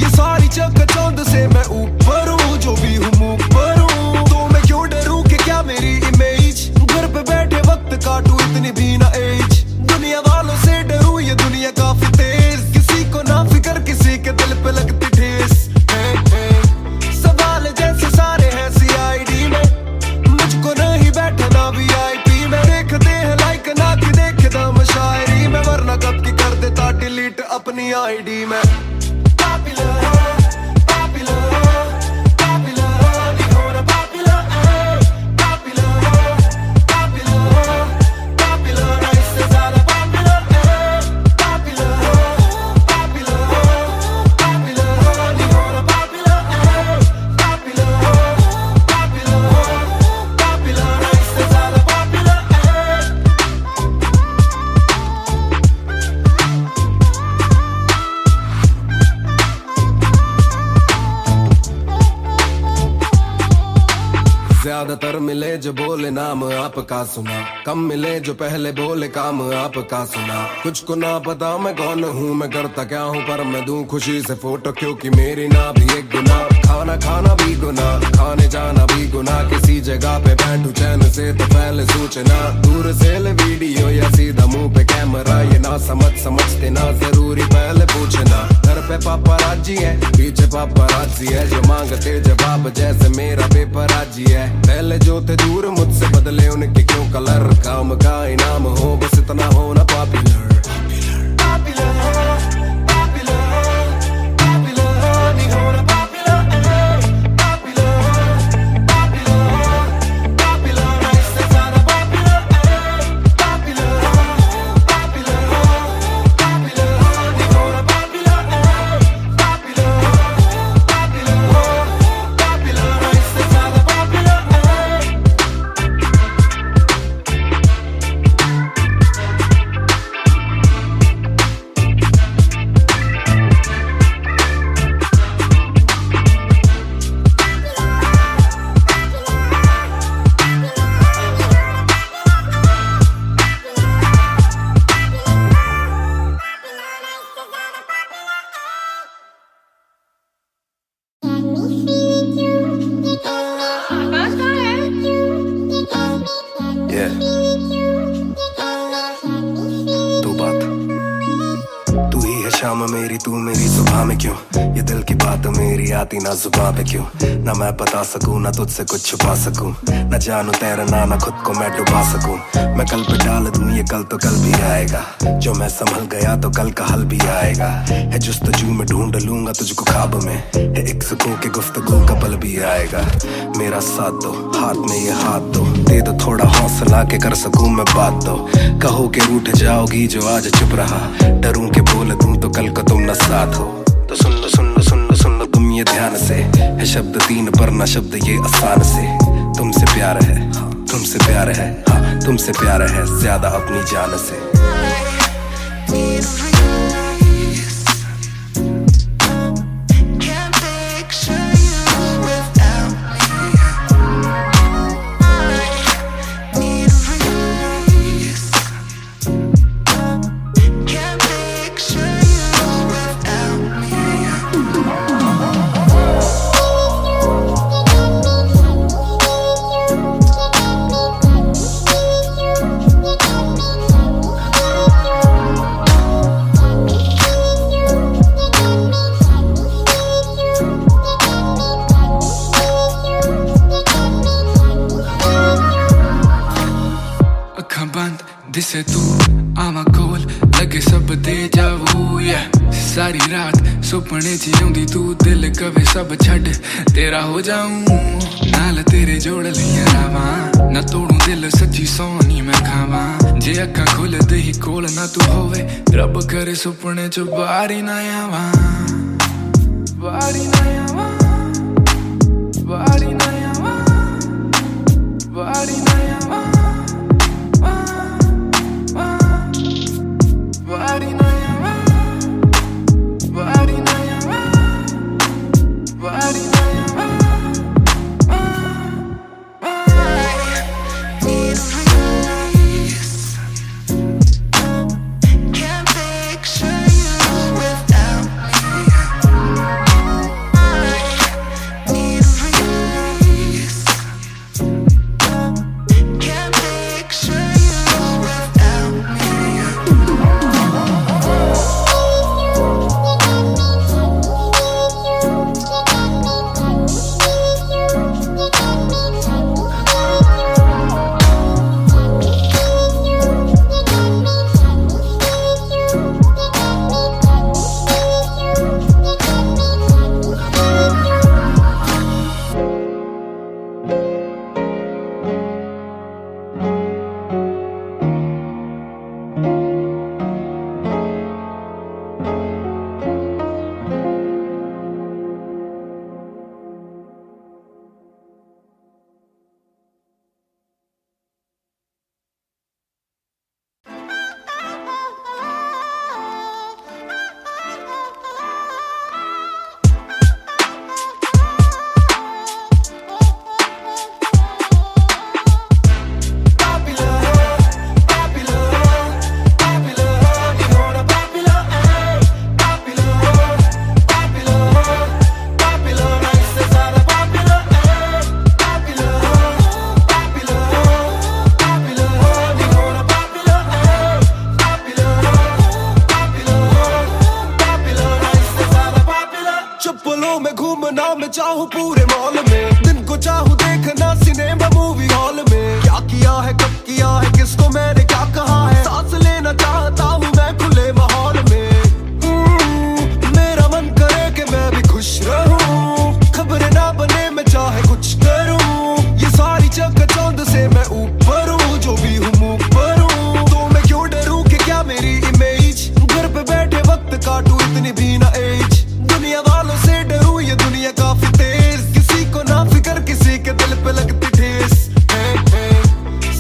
ये सारी चकाचौंध से मैं ऊपर हूँ जो भी हूँ मुँह पर हूँ तो मैं क्यों डरूं कि क्या मेरी इमेज घर पे बैठे वक्त काटूं इतनी भी ना एज दुनिया वालों से डरूं ये दुनिया काफी तेज किसी को ना फिक्र किसी के दिल पे लगती ठेस सवाल जैसे सारे हैं सीआईडी में मुझको नहीं बैठना वीआईपी में देखते हैं लाइक ना कि देखे दम शायरी में वरना कब की कर देता डिलीट अपनी आईडी में ज्यादातर मिले जो बोले नाम आपका सुना कम मिले जो पहले बोले काम आपका सुना कुछ को ना पता मैं कौन हूँ मैं करता क्या हूँ पर मैं दूं खुशी से फोटो क्योंकि मेरी ना भी एक गुना खाना खाना भी गुना खाने जाना भी गुना किसी जगह पे बैठूं चैन से तो पहले सूचना दूर से ले वीडियो या सीधा मुंह पे कैमरा ये ना समझते ना जरूरी पहले पूछना घर पे पापराजी है पीछे पापराजी है जो मांगते जवाब जैसे मेरा पेपराजी है पहले जो थे दूर मुझसे बदले उनके क्यों कलर काम का इनाम हो बस इतना होना पॉपुलर शाम मेरी तू मेरी सुबह में क्यों ये दिल की बात मेरी आती ना जुबान पे क्यों ना मैं बता सकूं ना तुझसे कुछ छुपा सकूं ना जानू तैरना ना खुद को मैं डुबा सकूं मैं कल पे डाल दूं ये कल तो कल भी आएगा जो मैं संभल गया तो कल का हल भी आएगा है जुस्तजू में ढूंढ लूंगा तुझको ख्वाब में है एक सुकून के गुफ्तगू का पल भी आएगा मेरा साथ दो हाथ में ये हाथ दो दे दो थोड़ा हौसला के कर सकूं मैं बात दो कहो के रूठ जाओगी जो आज चुप रहा डरूं के बोल दूं तो कल को तुम न साथ हो तो सुन लो सुन लो सुन लो सुन लो तुम ये ध्यान से है शब्द तीन पर ना शब्द ये आसान से तुमसे प्यार है तुमसे प्यार है हाँ तुमसे प्यार है ज्यादा अपनी जान से दिसे तू आवा कोल लगे सब दे जावू सारी रात सुपने च आउंदी तू दिल कवे सब छड़ तेरा हो जाऊं नाल तेरे जोड़ लिया रावा ना तोड़ू दिल सच्ची सोनी मैं खावा जे अखा खोल दे ही कोल ना तू होवे रब करे सुपने च बारी ना आवा बारी ना आवा बारी ना आवा बारी ना आवा चाहूं पूरे मॉल में दिन को चाहूं देखना सिनेमा मूवी हॉल में क्या किया है कब किया है किसको मैंने क्या कहा है सांस लेना चाहता हूं मैं खुले माहौल में मेरा मन करे कि मैं भी खुश रहूं खबरें ना बने मैं चाहे कुछ करूं ये सारी चकाचौंध से मैं ऊपर हूं जो भी हूं मुंह पर हूं तो मैं क्यों डरूं कि क्या मेरी इमेज घर पे बैठे वक्त काटूं इतनी भी ना एज दुनिया वालों से डरूं ये दुनिया काफी तेज किसी को ना फिक्र किसी के दिल पे लगती ठेस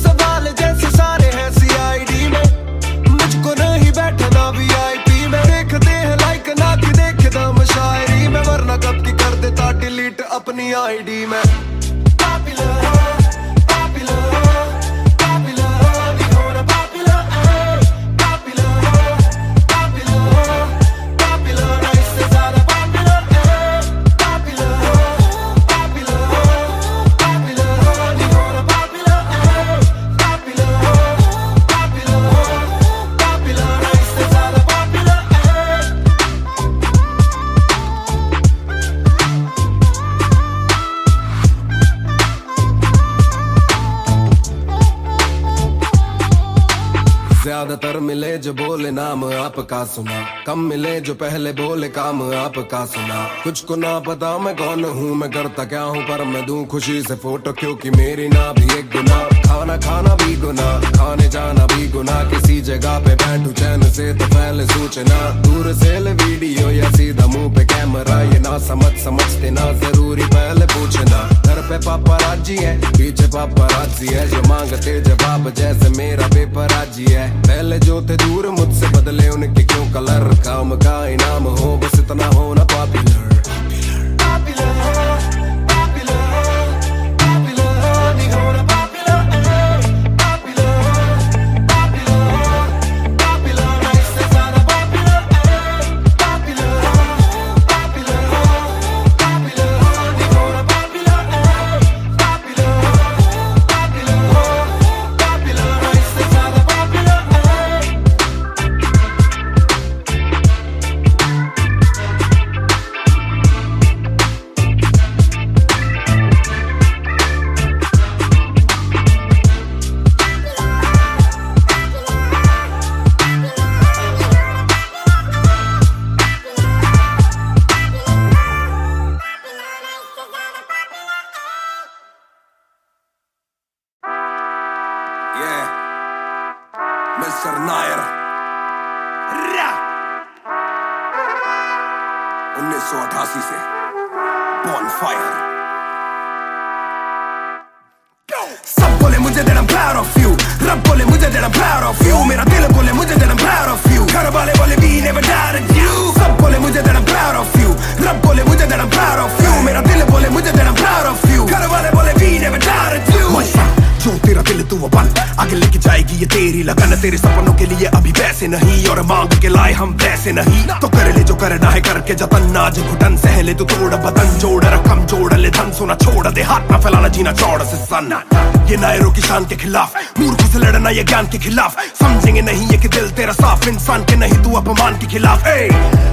सवाल जैसे सारे हैं सीआईडी में मुझको नहीं बैठना वीआईपी में देखते हैं लाइक ना कि देखे दम शायरी में वरना कब की कर देता डिलीट अपनी आईडी में ज्यादातर मिले जो बोले नाम आपका सुना, कम मिले जो पहले बोले काम आपका सुना। कुछ को ना पता मैं कौन हूँ, मैं करता क्या हूँ, पर मैं दूं खुशी से फोटो क्योंकि मेरी ना भी एक गुना। खाना खाना भी गुना, खाने जाना भी गुना, किसी जगह पे बैठू चैन से तो पहले सूचना। दूर से ले वीडियो या सीधा मुंह पे कैमरा, ये ना समझते ना जरूरी पहले पूछना। घर पे पापराजी है, पीछे पापराजी है, जो मांगते जवाब जैसे मेरा पेपराजी है। पहले जो थे दूर मुझसे बदले उनके क्यों कलर, काम का इनाम हो बस इतना हो ना पॉपुलर। मिस्टर नायर 1988 से बॉनफायर। सब बोले मुझे that I'm proud of you, रब बोले मुझे that I'm proud of you, मेरा दिल बोले मुझे that I'm proud of you, घर वाले बोले we never doubted you। सब बोले मुझे that I'm proud of you, रब बोले मुझे that I'm proud of you, मेरा दिल बोले मुझे that I'm proud of you, घर वाले बोले we never doubted you। जो तेरा दिल तू वो बन, आगे लेके जाएगी ये तेरी लगन। तेरे सपनों के लिए अभी पैसे नहीं और मांग के लाए हम पैसे नहीं, तो कर ले जो करना है करके जतन। आज घुटन सहले तो तोड़ बदन, जोड़ रकम जोड़ ले धन, सोना छोड़ दे हाथ ना फैलाना जीना चौड़ से सन। ये नायरों की शान के खिलाफ, मूर्खों से लड़ना ये ज्ञान के खिलाफ। समझेंगे नहीं ये कि दिल तेरा साफ, इंसान के नहीं तू अपमान के खिलाफ।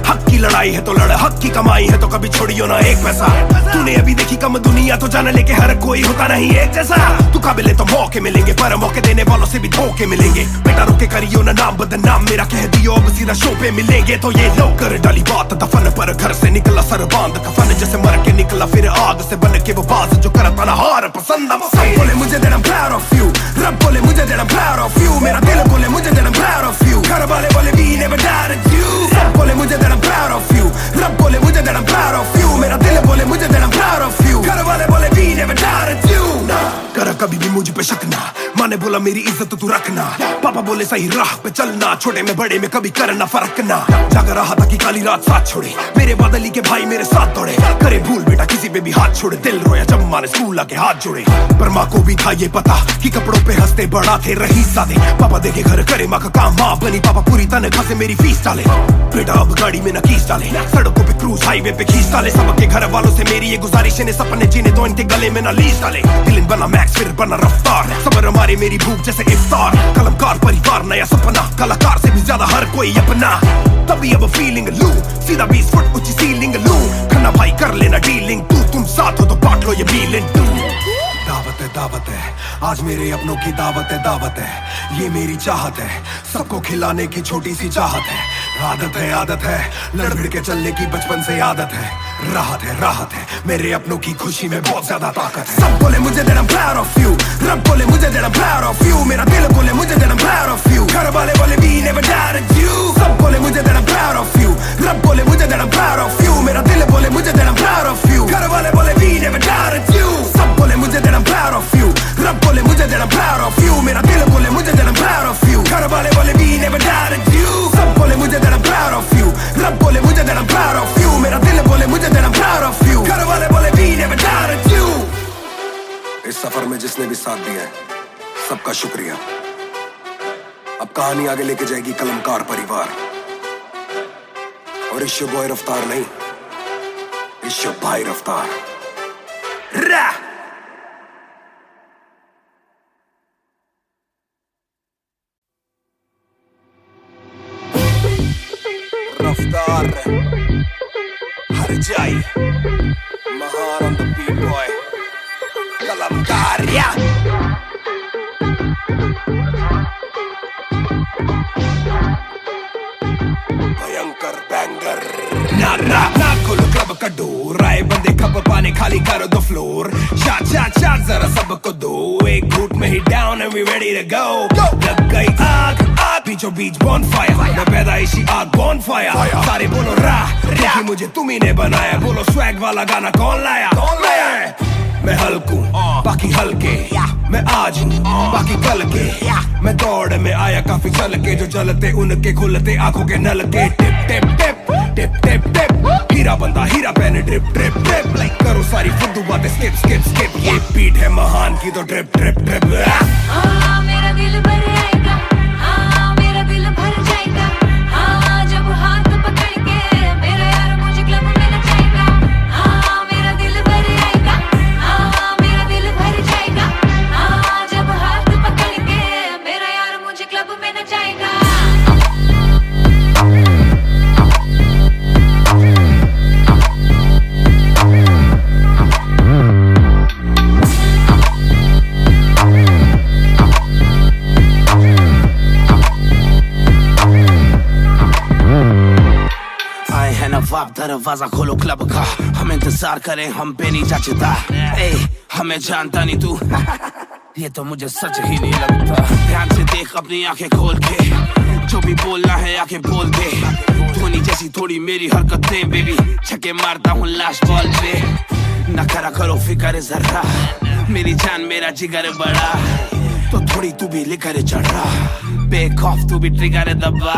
हक की लड़ाई है तो लड़, हक की कमाई है तो कभी छोड़ियो ना एक पैसा। तूने अभी देखी कम दुनिया तो जान ले के हर कोई होता नहीं एक जैसा। तू काबिल तो मौके मिलेंगे पर मौके देने वालों से भी धोखे मिलेंगे। बेटा रोके करियो ना नाम बदनाम मेरा, कह दियो अब सीधा शो पे मिलेंगे। तो ये लो कर डाली बात दफन पर, घर से निकला सर बांध कफन, जैसे मर के निकला फिर आग से बन के वो बाज जो करता ना हार पसंद। सब बोले मुझे that I'm proud of you, रब बोले मुझे that I'm proud of you, मेरा दिल बोले मुझे that I'm proud of you, घर वाले बोले we never doubted you। सब बोले मुझे that I'm proud of you, रब बोले मुझे that I'm proud of you, मेरा दिल बोले मुझे that I'm proud of you, घर वाले बोले we never doubted you। ना कर कभी भी मुझ पे शक ना, माँ ने बोला मेरी इज्जत तू रखना, पापा बोले सही राह पे चलना, छोटे में बड़े में कभी करना फर्क ना। जाग रहा था कि काली रात साथ छोड़े, मेरे बादली के भाई मेरे साथ दौड़े, करे भूल बेटा किसी पे भी हाथ छोड़े, दिल रोया जब माँ ने स्कूल आके हाथ जोड़े। पर माँ को भी था ये पता कि कपड़ों पे हंसते बड़ा थे रही सादे, पापा देखे घर करे माँ का काम, माँ बनी पापा पूरी तनख्वाह से मेरी फीस डाले। बेटा अब गाड़ी में न कीस डाले, सड़कों पे क्रूज हाईवे पे खींच डाले, सबके घर वालों से मेरी ये गुजारिश है सपने जीने तो इनके गले में न लीस डाले। दिल बना मैक्स फिर बना रफ्तार, सबर हमारे मेरी भूख जैसे इफ्तार, कलमकार परिवार नया सपना, कलाकार से भी ज्यादा हर कोई अपना। तभी अब फीलिंग लू, सीधा 20 फुट ऊंची सीलिंग लू, खन्ना भाई कर लेना डीलिंग, तुम साथ हो तो बांट लो ये फीलिंग। दावत है आज मेरे अपनों की दावत है, ये मेरी चाहत है, सबको खिलाने की छोटी सी चाहत है। आदत है लड़ भिड़ के चलने की बचपन से आदत है, राहत है मेरे अपनों की खुशी में बहुत ज्यादा ताकत है। सब बोले मुझे that I'm proud of you, रब बोले मुझे that I'm proud of you, मेरा दिल बोले मुझे that I'm proud of you, घर वाले बोले we never doubted you। सब बोले मुझे that I'm proud of you, रब बोले मुझे that I'm proud of you, मेरा दिल बोले मुझे that I'm proud of you, घर वाले बोले we never doubted you। सब बोले मुझे that I'm proud of you, रब बोले मुझे that I'm proud of you, मेरा दिल बोले मुझे that I'm proud of you, घर वाले बोले we never doubted you। सब बोले मुझे that I'm proud of you, रब बोले मुझे that I'm proud of you, मेरा दिल बोले मुझे that I'm proud of you, घर वाले बोले we never doubted you। इस सफर में जिसने भी साथ दिया है सबका शुक्रिया। अब कहानी आगे लेके जाएगी कलमकार परिवार, और इश्यो बॉय रफ्तार नहीं, इश्यो भाई रफ्तार। रफ्तार हर जाई महान ऑन द बीट बॉय कलमकार। भयंकर बैंगर ना ना ना खोलो क्लब का डोर आए बंदे कब पाने खाली करो दो फ्लोर शाट शाट शाट जरा सबको दो एक घूट में ही down and we ready to go लग गई आग आग बीचों बीच बॉनफायर मैं पैदाइशी आग बॉनफायर सारे बोलो रा देखी मुझे तुम्ही ने बनाया बोलो स्वैग वाला गाना कौन लाया मैं हल्कू बाकी हल्के मैं आज हूँ बाकी कल के मैं दौड़ में आया काफी चल के जो चलते उनके खुलते आंखों के नल के टिप टिप टिप टिप टिप टिप हीरा बंदा हीरा पहने ड्रिप ड्रिप ड्रिप लाइक करो सारी फुद्दू बातें स्किप स्किप स्किप ये बीट है महान की तो ड्रिप ड्रिप ड्रिप मेरा दिल भर आएगा मेरा दिल भर जाएगा जब हाथ पकड़ के मेरा यार मुझे क्लब में नचाएगा मेरा दिल भर आएगा मेरा दिल भर जाएगा जब हाथ पकड़ के मेरा यार मुझे क्लब में नचाएगा नवाब दरवाजा खोलो क्लब का हम इंतजार करें हम पे नहीं जचता ए हमें जानता नहीं तू ये तो मुझे सच ही नहीं लगता ध्यान से देख अपनी आंखें खोल के जो भी बोलना है आके बोल दे धोनी जैसी थोड़ी मेरी हरकतें बेबी छक्के मारता हूँ लास्ट बॉल पे न करा करो फिक्र जरा मेरी जान मेरा जिगर बड़ा तो थोड़ी तू भी लेकर चढ़ रहा बेक ऑफ तू भी ट्रिगर दबा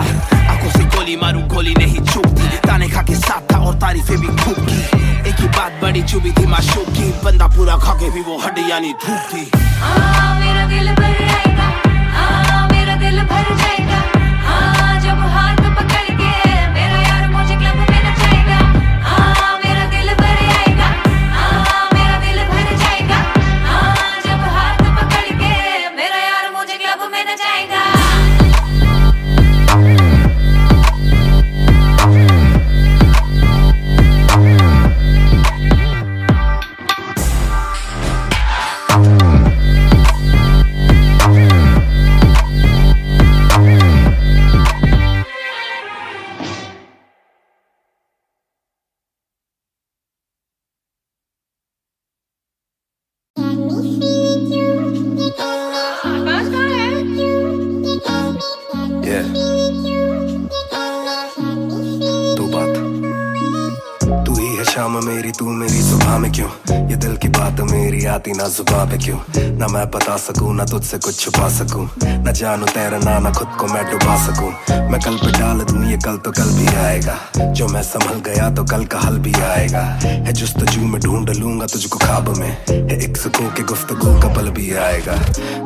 आंखों से गोली मारूं गोली नहीं चूकती ताने खा के साथ था और तारीफें भी खूब की एक ही बात बड़ी चुभी थी माशूक की बंदा पूरा खा के भी वो हड्डियां नहीं धूप थी मेरा दिल भर आएगा मेरा दिल भर जाएगा जब हाथ पकड़ के मेरा यार मुझे क्लब में नचाएगा मेरा दिल भर आएगा मेरा दिल भर जाएगा जब हाथ पकड़ के मेरा यार मुझे क्लब में नचाएगा शाम मेरी तू मेरी सुबह में क्यों ये दिल की बात मेरी आती ना जुबान पे क्यों ना मैं बता सकूं ना तुझसे कुछ छुपा सकूं ना जानू तैरना ना खुद को मैं डुबा सकूं मैं कल पे डाल दूं ये कल तो कल भी आएगा जो मैं संभल गया तो कल का हल भी आएगा है जुस्तजू में ढूंढ लूंगा तुझको ख्वाब में है एक सुकून के गुफ्तगू का पल भी आएगा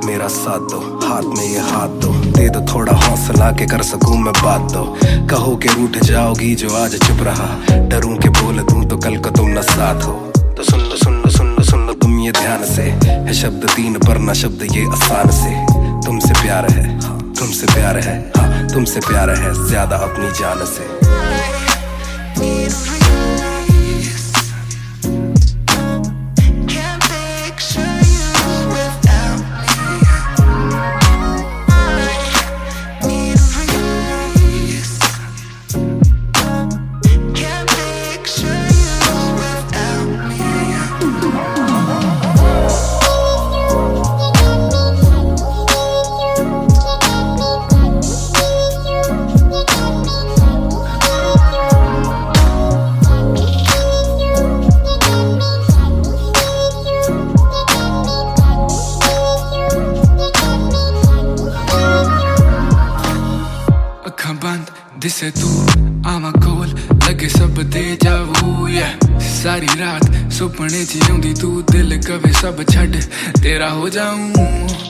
मेरा साथ दो हाथ में ये हाथ दो दे दो थोड़ा हौसला के कर सकूं मैं बात दो कहो के रूठ जाओगी जो आज चुप रहा डरूं के बोल दूं तो कल को तुम न साथ हो तो सुन लो सुन लो सुन लो सुन लो तुम ये ध्यान से है शब्द तीन पर ना शब्द ये आसान से तुमसे प्यार है तुमसे प्यार है हाँ तुमसे प्यार है ज्यादा अपनी जान से दिसे तू आवा कोल लगे सब दे जावू सारी रात सुपने च आउंदी तू दिल कवे सब छड़ तेरा हो जाऊं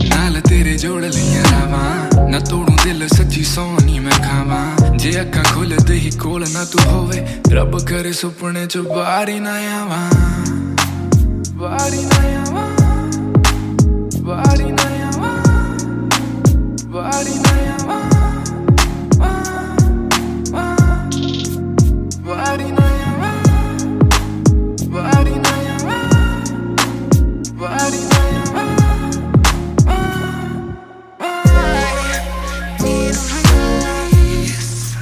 नाल तेरे जोड़ लिया रावां ना तोड़ू दिल सच्ची सोनी मैं खावां जे अक्खां खोल दे ही कोल ना तू होवे रब करे सुपने च बारी ना आवां बारी ना आवां बारी ना आवां बारी ना आवां Body na yawa, body na yawa, body na yawa. Need a release.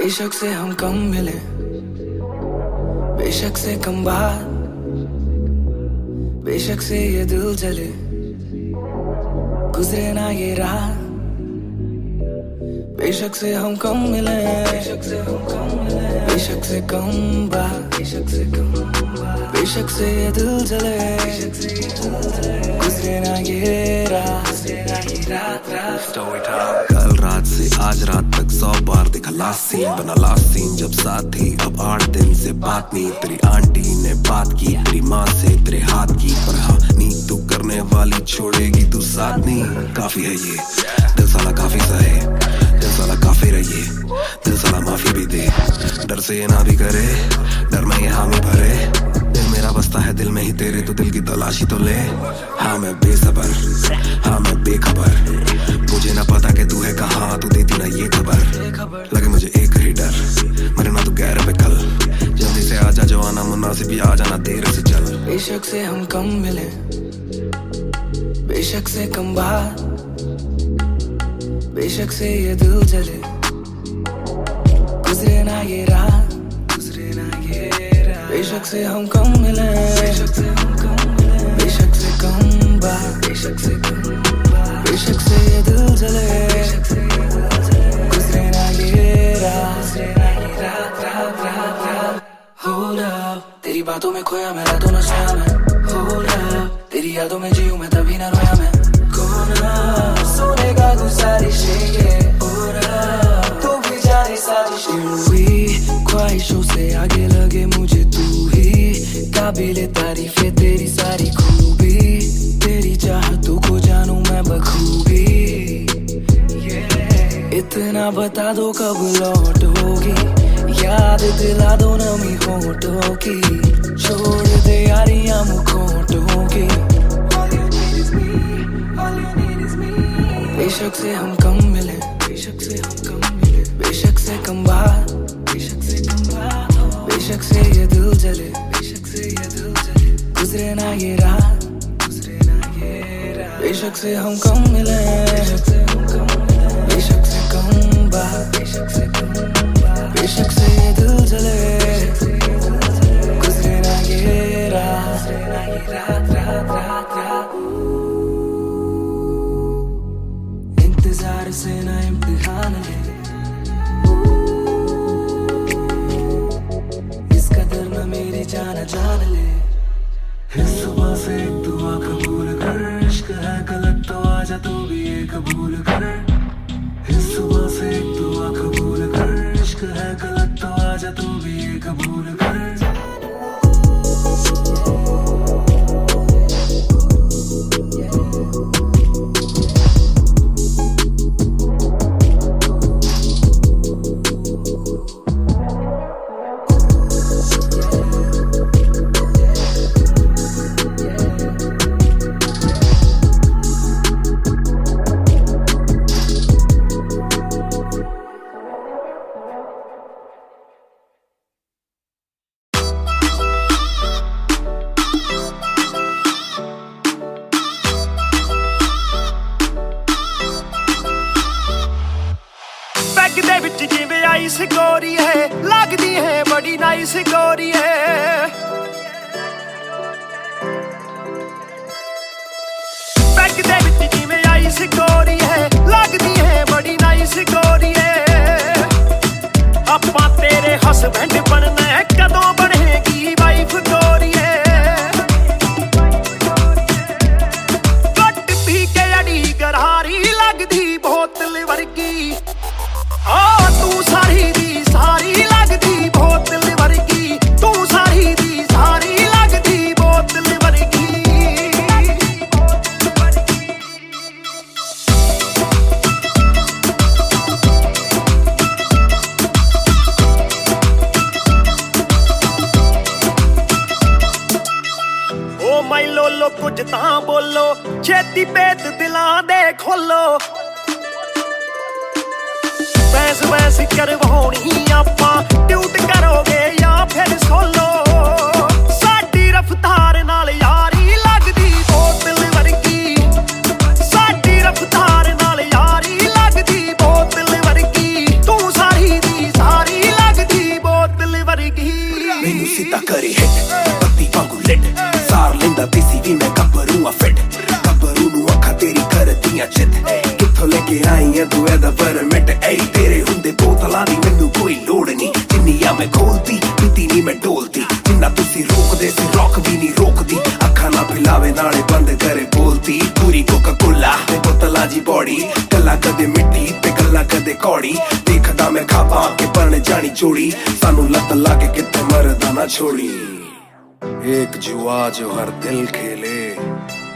बेशक से हम कम मिले, बेशक से कम बात, बेशक से ये दिल जले, गुजरे ना ये रात। बेशक से हम कम मिले, बेशक से हम कम मिले, बेशक से कम बात, बेशक से कम बात, बेशक से ये दिल जले, बेशक से ये दिल जले, गुजरे ना ये रात, गुजरे ना ये रात। कल रात से आज रात तक 100 बार देखा लास्ट सीन, बना लास्ट सीन जब साथ थी। अब 8 दिन से बात नहीं, तेरी आंटी ने बात की, तेरी माँ से तेरे हाथ की, पर हाँ नींद तू करने वाली छोड़ेगी तू साथ नहीं। काफी है ये दिल साला, काफी सहे दिल साला, काफी रहिए दिल साला, माफी भी दे। डर से ये ना भी करे, डर में ये हामी भरे, दिल मेरा बसता है दिल में ही तेरे, तो दिल की तलाशी तो ले। हाँ मैं बेसबर, हाँ मैं बेखबर, मुझे ना पता कि तू है कहाँ, तू देती ना ये खबर। लगे मुझे एक ही डर, मरे ना तू गैर पे कल, जल्दी से आजा जो आना मुनासिब, भी आ जाना देर से चल। बेशक से हम कम मिले, बेशक से कम बात, बेशक से ये दिल जले, गुजरे ना ये रात, गुजरे ना ये रात। बेशक से हम कम मिले, बेशक से हम कम मिले, बेशक से कम बात, बेशक से कम बात, बेशक से ये दिल जले, बेशक से ये दिल जले, गुजरे ना ये रात, गुजरे ना ये रात, रात रात रात। Hold up, तेरी बातों में खोया मैं, रातों न सोया मैं। Hold up, तेरी यादों में जीऊं मैं, तभी ना रोया मैं। कौन सुनेगा तू सारी शेखें, तू भी जाने साजिशें हुई, ख्वाहिशों से आगे लगे मुझे तू ही, काबिले तारीफ है तेरी सारी खूबी, तेरी चाहतों को जानूं मैं बखूबी। इतना बता दो कब लौटोगी, याद दिला दो नमी होठों की, छोड़ दे यारियां मुखोटों की। बेशक से हम कम मिले, बेशक से हम कम मिले, बेशक से कम बात, बेशक से कम बात, बेशक से ये दिल जले, बेशक से ये दिल जले, गुजरे ना ये रात, गुजरे ना ये रात। बेशक से हम कम मिले, बेशक से हम कम मिले, बेशक से कम बात, बेशक से कम बात, बेशक से ये दिल जले, बेशक से ये दिल जले, गुजरे ना ये रात, गुजरे ना ये रात, रात रात रात। इंतजार से ना इम्तिहान ले, इस कदर न मेरी जान जान ले। इस सुबह से एक दुआ कबूल कर, इश्क है गलत तो आजा तू भी ये कबूल कर। इस सुबह से एक दुआ कबूल कर, इश्क है गलत तो आजा तू भी ये कबूल कर। ਦੇ ਵਿੱਚ ਜਿਵੇਂ ਆਈਸ ਗੋਰੀ ਹੈ, ਲੱਗਦੀ ਹੈ ਬੜੀ ਨਾਈਸ ਗੋਰੀ ਹੈ। ਬੈਗ ਦੇ ਵਿੱਚ ਜਿਵੇਂ ਆਈਸ ਗੋਰੀ ਹੈ, ਲੱਗਦੀ ਹੈ ਬੜੀ ਨਾਈਸ ਗੋਰੀ ਹੈ। ਆਪਾਂ ਤੇਰੇ ਹਸਬੈਂਡ ਬਣਨਾ ਹੈ, ਕਦੋਂ ਬਣੇਗੀ ਵਾਈਫ ਗੋਰੀ ਹੈ। ਘੁੱਟ ਪੀ ਕੇ ਅੜੀ ਗਰਾਰੀ ਲੱਗਦੀ ਬੋਤਲ ਵਰਗੀ, ਤੂੰ ਸਾਰੀ ਦੀ ਸਾਰੀ ਲੱਗਦੀ ਬੋਤਲ ਵਰਗੀ, ਤੂੰ ਸਾਰੀ ਦੀ ਸਾਰੀ ਲੱਗਦੀ ਬੋਤਲ ਵਰਗੀ। ਓ ਮਾਈ ਲੋਲੋ ਕੁਝ ਤਾਂ ਬੋਲੋ, ਛੇਤੀ ਭੇਤ ਦਿਲਾਂ ਦੇ ਖੋਲੋ। ਬੈਸ ਬੈਸ ਕਰਵਾਉਣੀ ਆਪਾਂ, ਟਿਊਟ ਕਰੋਗੇ ਜਾਂ ਫਿਰ ਸੋਲੋ। ਸਾਡੀ ਰਫਤਾਰ ਨਾਲ ਯਾਰੀ ਲੱਗਦੀ ਬੋਤਲ ਵਰਗੀ, ਸਾਡੀ ਰਫਤਾਰ ਨਾਲ ਯਾਰੀ ਲੱਗਦੀ ਬੋਤਲ ਵਰਗੀ, ਤੂੰ ਸਾਰੀ ਦੀ ਸਾਰੀ सीधा करे हिट बत्ती वांगू लिट सार लेंदा देसी भी मैं गब्बरू आ फिट गब्बरू नू अखा तेरी करदियां चित कित्थों लेके आई है तू एदा परमिट ऐ तेरे हुंदे बोतलां दी मैनू कोई लोड़ नहीं जिन्नियां मैं खोलती पीती नहीं मैं डोलती जिन्ना तुसी रोकदे सी रॉक भी नहीं रोकदी अखा ना पिलावे नाले बंद करे बोलती पूरी कोका कोला ते बोतलां जी बॉडी गल्ला कदे मिट्टी ते गल्ला कदे कौड़ी देखदा मैं खाबा के बन जानी जोड़ी सानू लत लागे कित्थे मरदा ना छोड़ी एक जुआ जो हर दिल खेले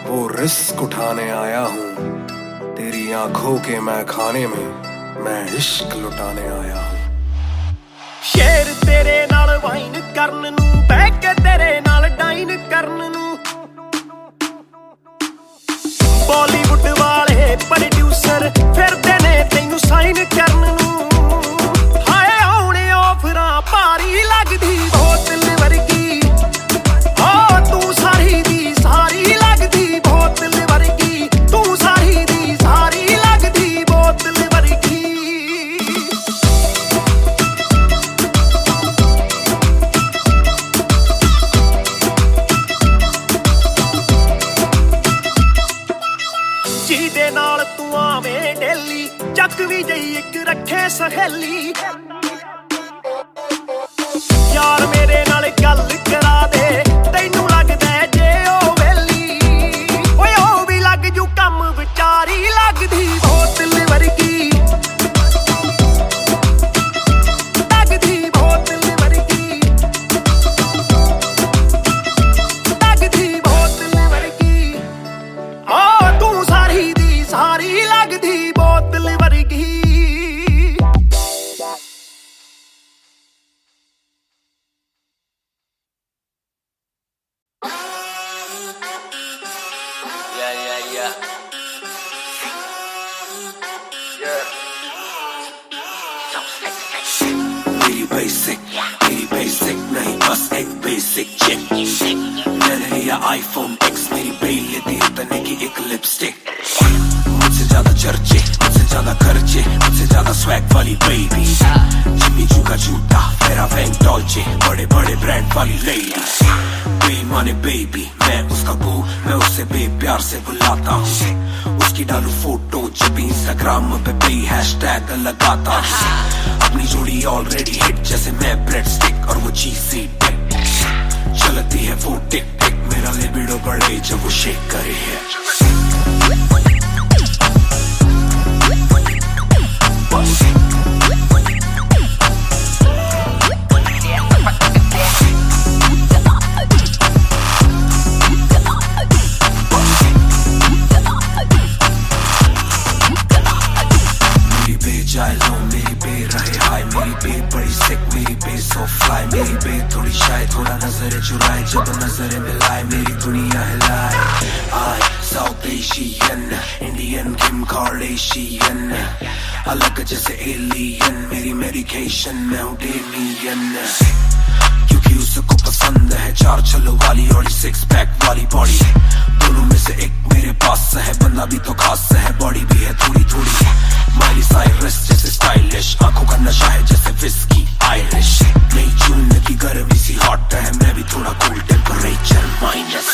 वो रिस्क उठाने आया हूँ तेरी आंखों के मैं खाने में मैं इश्क लुटाने आया हूँ शेर तेरे नाल वाइन करन नू बह के तेरे नाल डाइन करन नू बॉलीवुड वाले प्रोड्यूसर फिरदे ने तैनू साइन करन नू हाय आउणे ऑफरां भारी लगदी बोतल वर्गी ओ तू सारी दी सारी लगदी बोतल वर्गी तू सारी दी सारी लगदी बोतल वर्गी ਜਿਹਦੇ ਨਾਲ ਤੂੰ ਆਵੇਂ ਡੇਲੀ ਚੱਕ ਵੀ ਜਈ ਇੱਕ ਰੱਖੇ ਸਹੇਲੀ ਯਾਰ ਮੇਰੇ ਨਾਲ ਗੱਲ ਕਰਾ ਦੇ ਤੈਨੂੰ ਲੱਗਦਾ ਜੇ ਉਹ ਵੇਲੀ ਓਏ ਉਹ ਵੀ ਲੱਗ ਜੂ ਕੰਮ ਵਿਚਾਰੀ ਲੱਗਦੀ ਬੋਤਲ ਵਰਗੀ ਲੱਗਦੀ ਬੋਤਲ ਵਰਗੀ ਲੱਗਦੀ ਬੋਤਲ ਵਰਗੀ ਆ ਤੂੰ ਸਾਰੀ ਦੀ ਸਾਰੀ ਲੱਗਦੀ ਬੋਤਲ ਵਰਗੀ मेरी बेसिक नहीं बस एक बेसिक चिक मैंने लिया आईफोन X मेरी बेल लेती इतने की एक लिपस्टिक मुझसे ज्यादा चर्चे मुझसे ज्यादा खर्चे मुझसे ज्यादा स्वैग वाली बेबी जिम्मी चू का जूता मेरा वैंक डॉल्चे बड़े बड़े ब्रांड वाली लेडी बेईमाने बेबी मैं उसका बू मैं उसे बेप्यार से बुलाता हूँ उसकी डालू फोटो जब इंस्टाग्राम पे बे हैशटैग लगाता हूँ अपनी जोड़ी ऑलरेडी हिट जैसे मैं ब्रेड स्टिक और वो चीज़ी टिक चलती है वो टिक टिक मेरा लिबिडो बढ़े जब वो शेक करे है मेरी बे थोड़ी शायद थोड़ा नजर चुराए जब नजर मिलाए मेरी दुनिया हिलाए आई साउथ एशियन इंडियन किम कार्डेशियन अलग जैसे एलियन मेरी मेडिकेशन मैं हूँ डेमियन क्योंकि उसको पसंद है चार चलो वाली और 6 पैक वाली बॉडी दोनों में से एक मेरे पास है बंदा भी तो खास है बॉडी भी है थोड़ी थोड़ी माइली साइरस जैसे स्टाइलिश आंखों का नशा है जैसे विस्की आयरिश नई जून की गर्मी सी हॉट है मैं भी थोड़ा cool temperature minus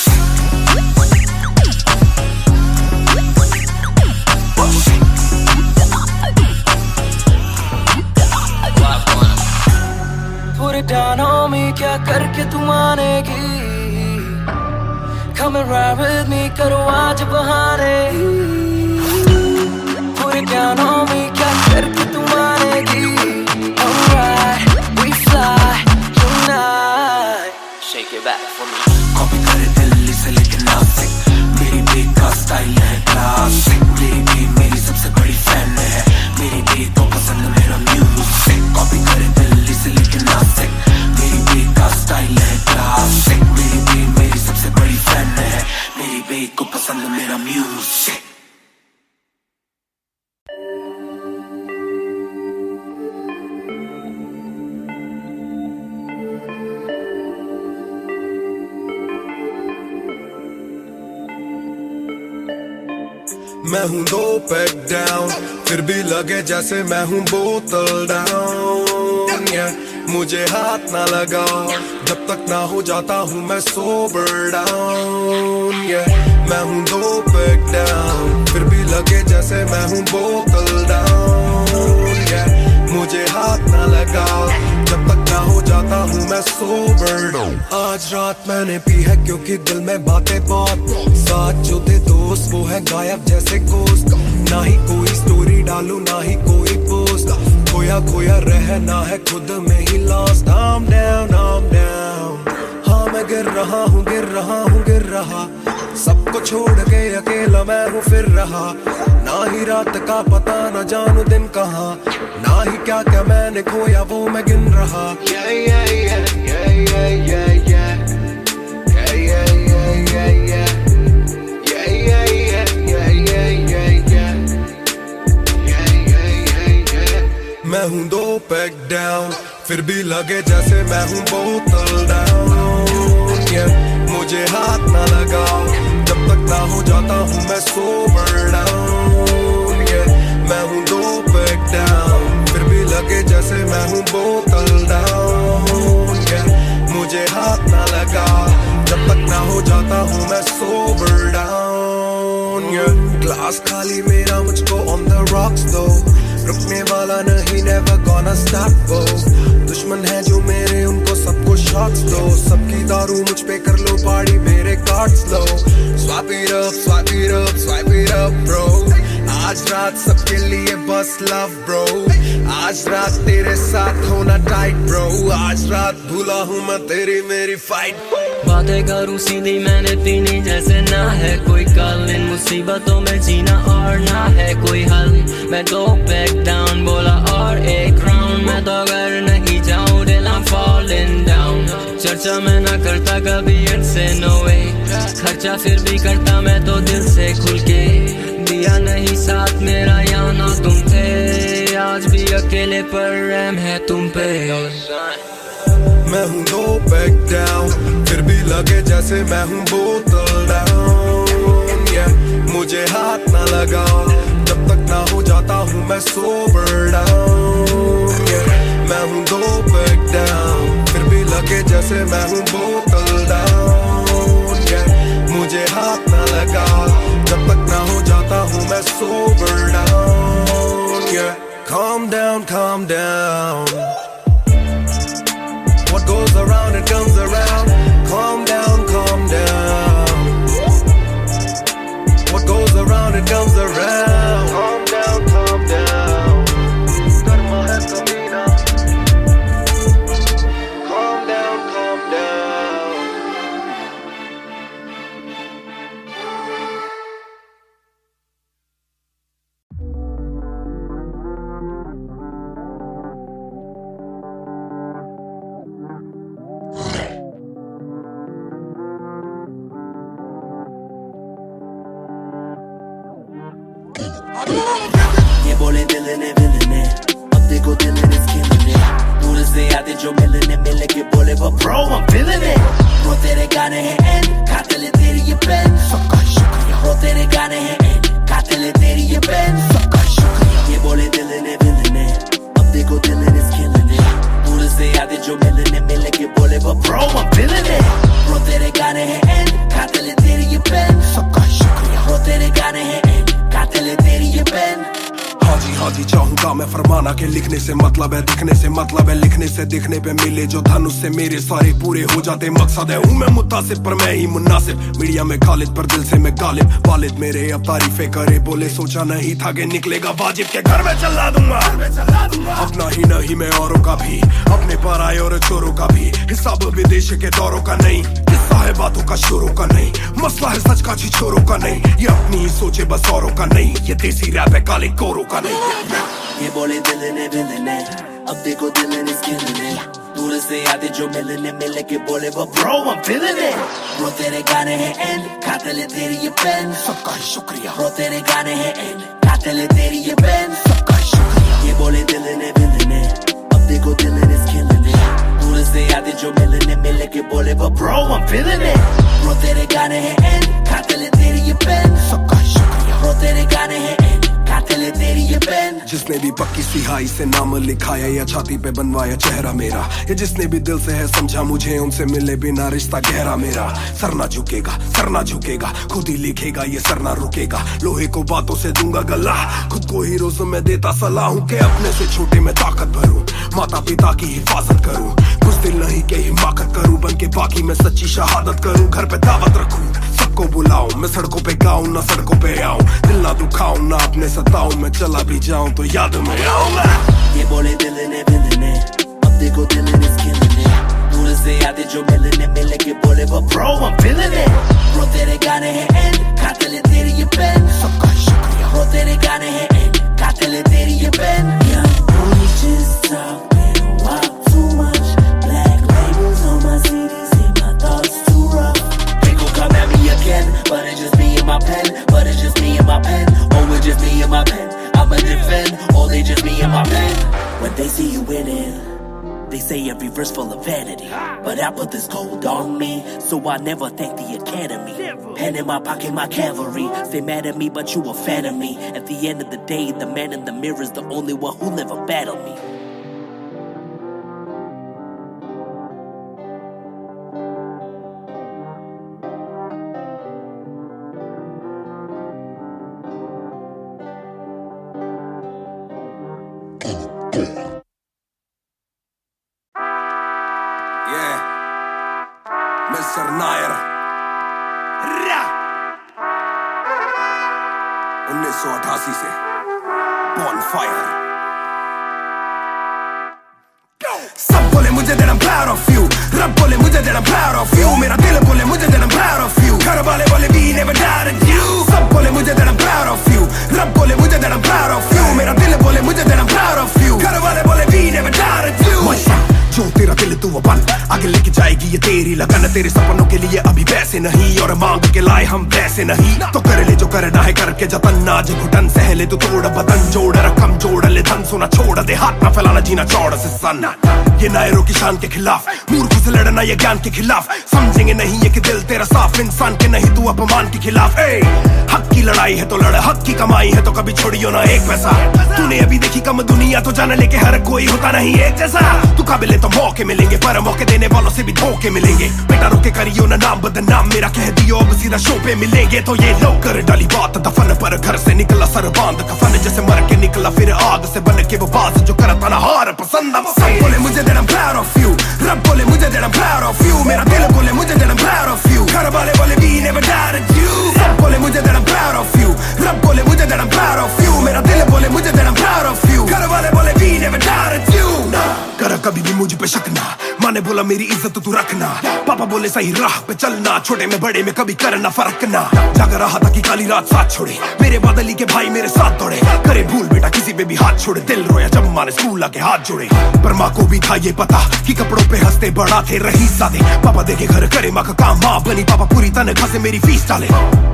Put it down on me, क्या करके तू मानेगी Come and ride with me, करो आज बहाने Put it down on me, क्या करके तू मानेगी Alright, we fly tonight Shake it back for me. Copy करे दिल्ली से लेके नासिक मेरी बेग का स्टाइल है क्लासिक मेरी बेग मेरी सबसे बड़ी फैन है मेरी बेग को पसंद मेरा म्यूजिक कॉपी करे दिल्ली से लेके नासिक मेरी बेग का स्टाइल है क्लासिक मेरी बेग मेरी सबसे बड़ी फैन है मेरी बेग को पसंद मेरा म्यूजिक मैं हूँ 2 पैक डाउन फिर भी लगे जैसे मैं हूँ बोतल डाउन मुझे हाथ ना लगाओ जब तक ना हो जाता हूँ मैं sober down, yeah. मैं हूँ दो पैक down, फिर भी लगे जैसे मैं हूँ बोतल down, yeah. मुझे हाथ ना लगाओ जब तक ना हो जाता हूँ मैं sober down. आज रात मैंने पी है क्योंकि दिल में बातें बहुत, साथ जो थे दोस्त वो है गायब जैसे कोस्ट. ना ही कोई स्टोरी डालूं ना ही कोई पोस्ट, खोया खोया रहना है खुद में ही lost. I'm down, I'm down. हाँ मैं गिर रहा हूँ गिर रहा हूँ गिर रहा, सबको छोड़ के अकेला मैं हूँ फिर रहा. ना ही रात का पता न जानू दिन कहाँ, ना ही क्या क्या मैंने खोया वो मैं गिन रहा. Yeah, yeah, yeah, yeah, yeah, yeah, yeah. Yeah, yeah, yeah, yeah, yeah. Yeah, yeah, yeah, yeah, yeah, yeah, yeah. Yeah, yeah, yeah, yeah. मैं हूँ दो पैक डाउन, फिर भी लगे जैसे मैं हूँ बोतल डाउन, yeah. मुझे हाथ ना लगाओ जब तक ना हो जाता हूँ मैं sober down, yeah. मैं हूँ दो पैक डाउन, फिर भी लगे जैसे मैं हूँ बोतल डाउन, yeah. मुझे हाथ ना लगाओ जब तक ना हो जाता हूँ मैं sober down, yeah. ग्लास खाली मेरा मुझको on the rocks though, रुकने वाला नहीं never gonna stop वो. दुश्मन है जो मेरे उनको सबको shots दो, सबकी दारू मुझ पे कर लो पार्टी मेरे cards low. Swipe it up, swipe it up, swipe it up bro. आज रात सबके लिए बस love bro. आज रात तेरे साथ होना tight bro. आज रात भूला हूँ मैं तेरी मेरी fight. बातें करूँ सीधी मैंने पीनी जैसे ना है कोई कल, इन मुसीबतों में जीना और ना है कोई हल. मैं दो पैक डाउन बोला और एक राउंड, मैं तो अगर नहीं जाऊँ till I'm falling down. चर्चा मैं ना करता कभी इनसे no way, खर्चा फिर भी करता मैं तो दिल से खुल के. दिया नहीं साथ मेरा यहाँ ना तुम थे, आज भी अकेले पर रहम है तुम पे. मैं हूँ दो पैक डाउन, फिर भी लगे जैसे मैं हूँ बोतल डाउन, yeah. मुझे हाथ ना लगाओ जब तक ना हो जाता हूँ मैं sober down, yeah. मैं हूँ दो पैक डाउन, फिर भी लगे जैसे मैं हूँ बोतल डाउन, yeah. मुझे हाथ ना लगाओ जब तक ना हो जाता हूँ मैं sober down, yeah. Calm down, calm down. What goes around it comes around. Calm down, calm down. What goes around it comes around. Calm down, calm down. Karma hai kabhi na. Calm down, calm down. ये बोले दिल ने will ने, अब देखो दिल ने killing it. दूर से आते जो मिलने मिलने के बोले but bro I'm feeling it. Bro तेरे गाने हैं एंड खाते ले तेरी ये पेन, सबका शुक्रिया. Bro तेरे गाने हैं एंड खाते ले तेरी ये पेन, सबका शुक्रिया. ये बोले दिल ने विल ने, अब देखो दिल ने killing it. दूर से आते जो मिलने मिलने के बोले but bro I'm feeling it. Bro तेरे गाने हैं एंड खाते ले तेरी ये पेन, सबका शुक्रिया. Bro तेरे गाने हैं एंड खाते ले तेरी ये पेन. हाँ जी चाहूंगा मैं फरमाना के लिखने से मतलब है दिखने से मतलब है लिखने से दिखने पे मिले जो धनुष से मेरे सारे पूरे हो जाते मकसद है. हूँ मैं मुतासिब पर मैं ही मुनासिब, मीडिया में खालिद पर दिल से मैं गालिब. वालिद मेरे अब तारीफे करे बोले सोचा नहीं था कि निकलेगा वाजिब के घर में चला दूंगा. अपना ही नहीं मैं औरों का भी, अपने पर आए और चोरों का भी. हिसाब विदेश के दौरों का नहीं, किस्सा है बातों का शोरों का नहीं. मसला है सच का छिछोरों का नहीं, ये अपनी ही सोचे बस औरों का नहीं. ये देसी रैप है काले कोरों का नहीं. ये बोले दिल ने विल ने, अब देखो दिल ने killing it. दूर से आते जो मिलने मिलने के बोले but bro I'm feeling it. Bro तेरे गाने हैं एंड खाते ले तेरी ये पेन, सबका शुक्रिया. Bro तेरे गाने हैं एंड खाते ले तेरी ये पेन, सबका शुक्रिया. ये बोले दिल ने विल ने, अब देखो दिल ने killing it. दूर से आते जो मिलने मिलने के बोले but bro I'm feeling it. Bro तेरे गाने हैं एंड खाते ले तेरी ये पेन, सबका शुक्रिया. Bro तेरे गाने हैं एंड खाते ले तेरी ये पेन। जिसने भी पक्की सिहाई से नाम लिखाया या छाती पे बनवाया चेहरा मेरा, या जिसने भी दिल से है समझा मुझे, उनसे मिले बिना रिश्ता गहरा मेरा। सर ना झुकेगा, सर ना झुकेगा, खुद ही लिखेगा ये सर ना रुकेगा। लोहे को बातों से दूंगा गला, खुद को ही रोज में देता सलाह हूं कि अपने से छोटे में ताकत भरूं, माता पिता की हिफाजत करूं, कुछ दिल नहीं के हिमाकत करूं, बन के बाकी मैं सच्ची शहादत करूं, घर पे दावत रखूं, सबको बुलाऊं, मैं सड़कों पे गाऊं ना सड़कों पे आऊं, दिल ना दुखाऊं ना अपने सताऊं, मैं चला भी जाऊं तो याद में आऊंगा। ये बोले दिल ने अब देखो दिल ने killing it। दूर से आते जो मिलने के बोले but bro I'm feeling it। Bro तेरे गाने हैं एंड खाते ले तेरी ये पेन। सबका शुक्रिया। Bro तेरे गाने हैं एंड खाते ले तेरी ये pen. Yeah, boy just talking wild too much, black labels on my CDs and my thoughts too rough। They gon' come at me again, but it's just me and my pen, but it's just me and my pen, oh it's just me and my pen, I'ma defend, oh they just me and my pen। When they see you winning, they say every verse full of vanity, but I put this gold on me, so I never thank the academy। Pen in my pocket, my cavalry, stay mad at me but you a fan of me, at the end of the day the man in the mirror is the only one who never battled me। Mister Nair 1988 से Bonfire। सब बोले मुझे that I'm proud of you, रब बोले मुझे that I'm proud of you, मेरा दिल बोले मुझे that I'm proud of you, घर वाले बोले we never doubted you। सब बोले मुझे that I'm proud of you, रब बोले मुझे that I'm proud of you, मेरा दिल बोले मुझे that I'm proud of you, घर वाले बोले we never doubted you। जो तेरा दिल तू वो बन, आगे लेके जाएगी ये तेरी लगन, तेरे सपनों के लिए अभी पैसे नहीं और मांग के लाए हम पैसे नहीं, तो कर ले जो करना है करके जतन, आज घुटन सहले तो तोड़ बदन, जोड़ रकम जोड़ ले धन, सोना छोड़ दे हाथ ना फैलाना जीना चौड़ से सन। ये नायरों की शान के खिलाफ, मूर्खों से लड़ना ये ज्ञान के खिलाफ, समझेंगे नहीं ये कि दिल तेरा साफ, इंसान के नहीं तू अपमान के खिलाफ। हक की लड़ाई है तो लड़, हक की कमाई है तो कभी छोड़ियो ना एक पैसा, तूने अभी देखी कम दुनिया तो जान ले के हर कोई होता नहीं एक जैसा, तू काबिल तो मौके मिलेंगे पर मौके देने वालों से भी धोखे मिलेंगे, बेटा रोके करियो ना नाम बदनाम मेरा, कह दियो अब सीधा शो पे मिलेंगे, तो ये लो कर डाली बात दफन पर, घर से निकला सर बांध कफन, जैसे मर के निकला फिर आग से बन के वो बाज जो करता ना हार पसंद। सब बोले मुझे that I'm proud of you, रब बोले मुझे that I'm proud of you, मेरा दिल बोले मुझे that I'm proud of you, घर वाले बोले we never doubted you। सब बोले मुझे that I'm proud of you, रब बोले मुझे that I'm proud of you, मेरा दिल बोले मुझे that I'm proud of you, घर वाले बोले we never doubted you। ना कर कभी भी मुझ पे शक ना, माँ ने बोला मेरी इज्जत तू रखना, पापा बोले सही राह पे चलना, छोटे में बड़े में कभी करना फर्क ना, जाग रहा था कि काली रात साथ छोड़े, मेरे बादली के भाई मेरे साथ दौड़े, करे भूल बेटा किसी पे भी हाथ छोड़े, दिल रोया जब माँ ने स्कूल आके हाथ जोड़े, पर माँ को भी था ये पता कि कपड़ों पे हंसते बड़ा थे रही सादे, पापा देखे घर करे माँ का काम, माँ बनी पापा पूरी तनख्वाह से मेरी फीस डाले,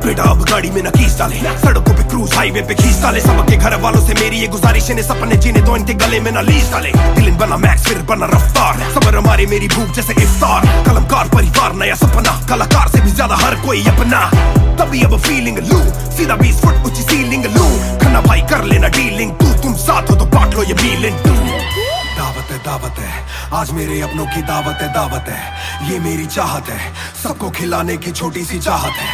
बेटा अब गाड़ी में न कीस डाले, सड़कों पे क्रूज हाईवे पे खींच डाले, सबके घर वालों से मेरी ये गुजारिश है सपने जीने तो इनके गले में न लीस डाले, दिल बना मैक्स फिर बना रफ्तार, सबर हमारी मेरी भूख जैसे इफ्तार, कलमकार परिवार नया सपना, कलाकार से भी ज्यादा हर कोई अपना, तभी अब फीलिंग लू, सीधा 20 फुट ऊंची सीलिंग लू, खन्ना भाई कर लेना डीलिंग, तुम साथ हो तो बांट लो ये फीलिंग। दावत है आज मेरे अपनों की दावत है, ये मेरी चाहत है, सबको खिलाने की छोटी सी चाहत है,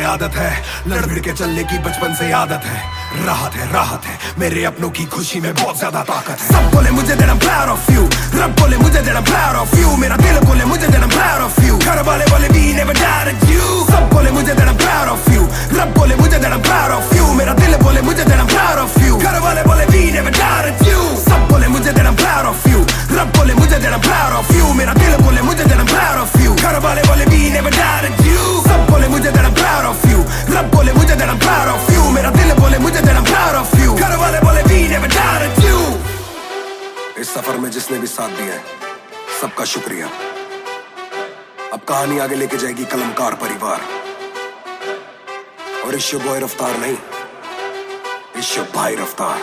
आदत है लड़ भिड़ के चलने की बचपन से आदत है, राहत है मेरे अपनों की खुशी में बहुत ज्यादा ताकत है। सब बोले मुझे that I'm proud of you, रब बोले मुझे that I'm proud of you, मेरा दिल बोले मुझे that I'm proud of you, घर वाले बोले we never doubted you। सब बोले मुझे that I'm proud of you, रब बोले मुझे that I'm proud of you, मेरा दिल बोले मुझे that I'm proud of you, घर वाले बोले we never doubted you। सब बोले मुझे that I'm proud of you, रब बोले मुझे that I'm proud of you, मेरा दिल बोले मुझे that I'm proud of you, घर वाले बोले we never doubted you। सब बोले मुझे that I'm proud of you, रब बोले मुझे that I'm proud of you, मेरा दिल बोले मुझे that I'm proud of you, घर वाले बोले we never doubted you। इस सफर में जिसने भी साथ दिया है सबका शुक्रिया। अब कहानी आगे लेके जाएगी कलमकार परिवार, और इश्यो बॉय रफ्तार नहीं, इश्यो भाई रफ्तार।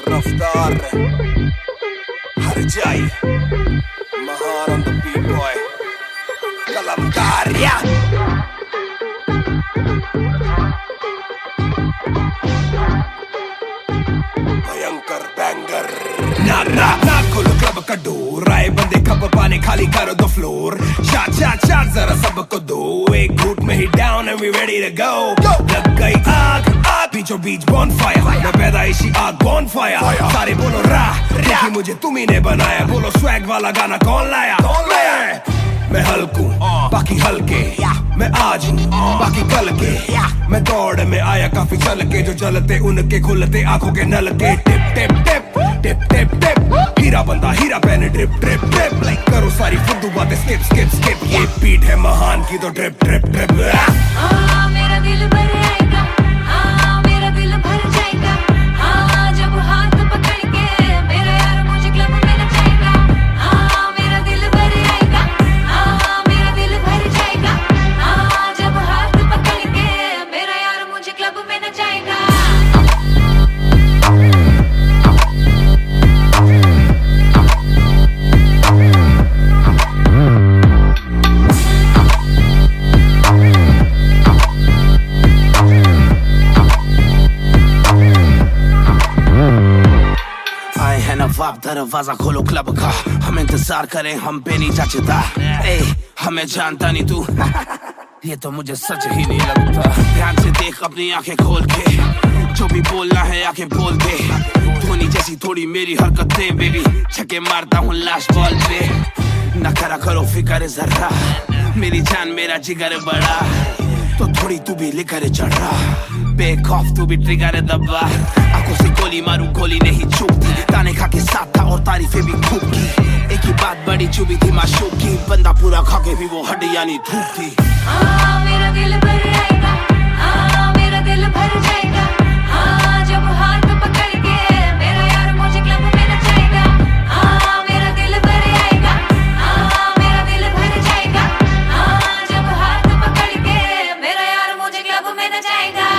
रफ्तार हर जाए ना खोलो क्लब का डोर, आए बंदे कब पाने खाली करो दो फ्लोर, शाट जरा सबको दो, एक घूट में ही down and we ready to go. लग गई आग बीचों बीच बॉनफायर, मैं पैदाइशी आग बॉनफायर, सारे बोलो क्योंकि मुझे तुम्ही ने बनाया, बोलो स्वैग वाला गाना कौन लाया? मैं हल्कू बाकी हल्के, मैं आज हूँ बाकी कल के, मैं दौड़ में आया काफी चल के, जो चलते उनके खुलते आंखों के नल के, टिप टिप टिप टिप टिप टिप, हीरा बंदा हीरा पहने ड्रिप ड्रिप ड्रिप, लाइक करो सारी फुद्दू बातें स्किप स्किप स्किप, ये बीट है महान की तो ड्रिप ड्रिप ड्रिप। मेरा दिल भर आएगा, मेरा दिल भर जाएगा, जब हाथ पकड़ के मेरा यार मुझे क्लब में नचाएगा, मेरा दिल भर आएगा, मेरा दिल भर जाएगा, जब हाथ पकड़ के मेरा यार मुझे क्लब में नचाएगा। नवाब दरवाजा खोलो क्लब का, हम इंतजार करें हम पे नहीं जचता, हमें जानता नहीं तू ये तो मुझे सच ही नहीं लगता। ध्यान से देख अपनी आंखें खोल के, जो भी बोलना है आके बोल दे, धोनी जैसी थोड़ी मेरी हरकतें बेबी, छक्के मारता हूँ लास्ट बॉल पे, न करा करो फिक्र जरा, मेरी जान मेरा जिगर बड़ा, तो थोड़ी तू भी लेकर चढ़ा, बेक ऑफ तू भी ट्रिगर दबा, आंखों से गोली मारूं गोली नहीं चूकती, ताने खा के साथ था और तारीफें भी खूब की, एक ही बात बड़ी चुभी थी माशूक की, बंदा पूरा खा के भी वो हड्डियां नहीं धूप थी। मेरा दिल भर आएगा, मेरा दिल भर जाएगा, जब हाथ पकड़ के मेरा यार मुझे क्लब में नचाएगा, मेरा दिल भर आएगा, मेरा दिल भर जाएगा, जब हाथ पकड़ के मेरा यार मुझे क्लब में नचाएगा।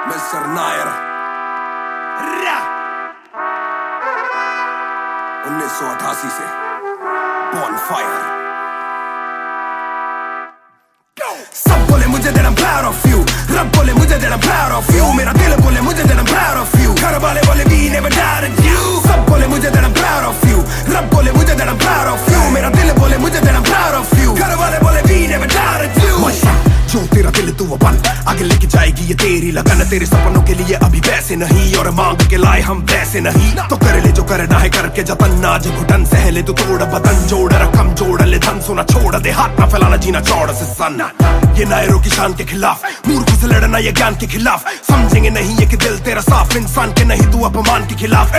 मिस्टर नायर 1988 से बॉनफायर। सब बोले मुझे that I'm proud of you, रब बोले मुझे that I'm proud of you, मेरा दिल बोले मुझे that I'm proud of you, घर वाले बोले we never doubted you। सब बोले मुझे that I'm proud of you, रब बोले मुझे that I'm proud of you, मेरा दिल बोले मुझे that I'm proud of you, घर वाले बोले we never doubted you। जो तेरा दिल तू वो बन, आगे लेके जाएगी ये तेरी लगन, तेरे सपनों के लिए अभी पैसे नहीं और मांग के लाए हम वैसे नहीं, तो कर ले जो करना है करके जतन, आज घुटन सहले तू तोड़ बदन, जोड़ रकम जोड़ ले धन, सोना छोड़ दे हाथ ना फैलाना जीना चौड़ से सन, ये नायरों की शान के खिलाफ, मूर्खों से लड़ना ये ज्ञान के खिलाफ, समझेंगे नहीं ये कि दिल तेरा साफ, इंसान के नहीं तू अपमान के खिलाफ।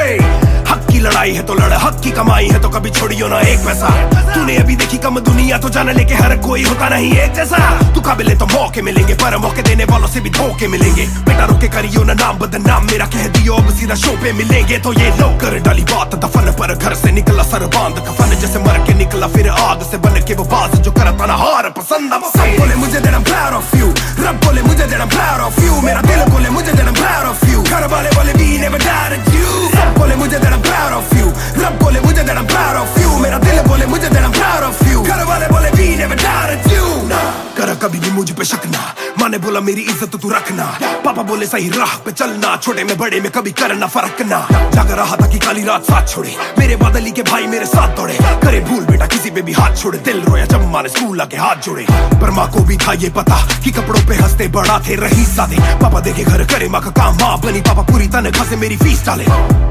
हक की लड़ाई है तो लड़, हक की कमाई है तो कभी छोड़ियो ना एक पैसा, तूने अभी देखी कम दुनिया तो जान ले के हर कोई होता नहीं एक जैसा, तू काबिल तो मौके मिलेंगे पर मौके देने वालों से भी धोखे मिलेंगे, बेटा रोके करियो ना नाम बदनाम, मेरा कह दियो अब सीधा शो पे मिलेंगे, तो ये लो कर डाली बात दफन पर, घर से निकला सर बांध कफन, जैसे मर के निकला फिर आग से बन के वो बाज जो करता ना हार पसंद। सब बोले मुझे that I'm proud of you, रब बोले मुझे that I'm proud of you, मेरा दिल बोले मुझे that I'm proud of you, घर वाले बोले we never doubted you। सब बोले मुझे that I'm proud of you, रब बोले मुझे that I'm proud of you, मेरा दिल बोले मुझे that I'm proud of you, घर वाले बोले we never doubted you। ना कर कभी भी मुझ पे शक ना, माँ ने बोला मेरी इज्जत तू रखना, पापा बोले सही राह पे चलना, छोटे में बड़े में कभी करना फर्क ना, लग रहा था कि काली रात साथ छोड़े, मेरे बादली के भाई मेरे साथ दौड़े, करे भूल बेटा किसी पे भी हाथ छोड़े, दिल रोया जब माँ ने स्कूल आके हाथ जोड़े, पर माँ को भी था ये पता कि कपड़ों पे हंसते बड़ा थे रही सादे, पापा देखे घर करे माँ का काम, माँ बनी पापा पूरी तनख्वाह से मेरी फीस डाले,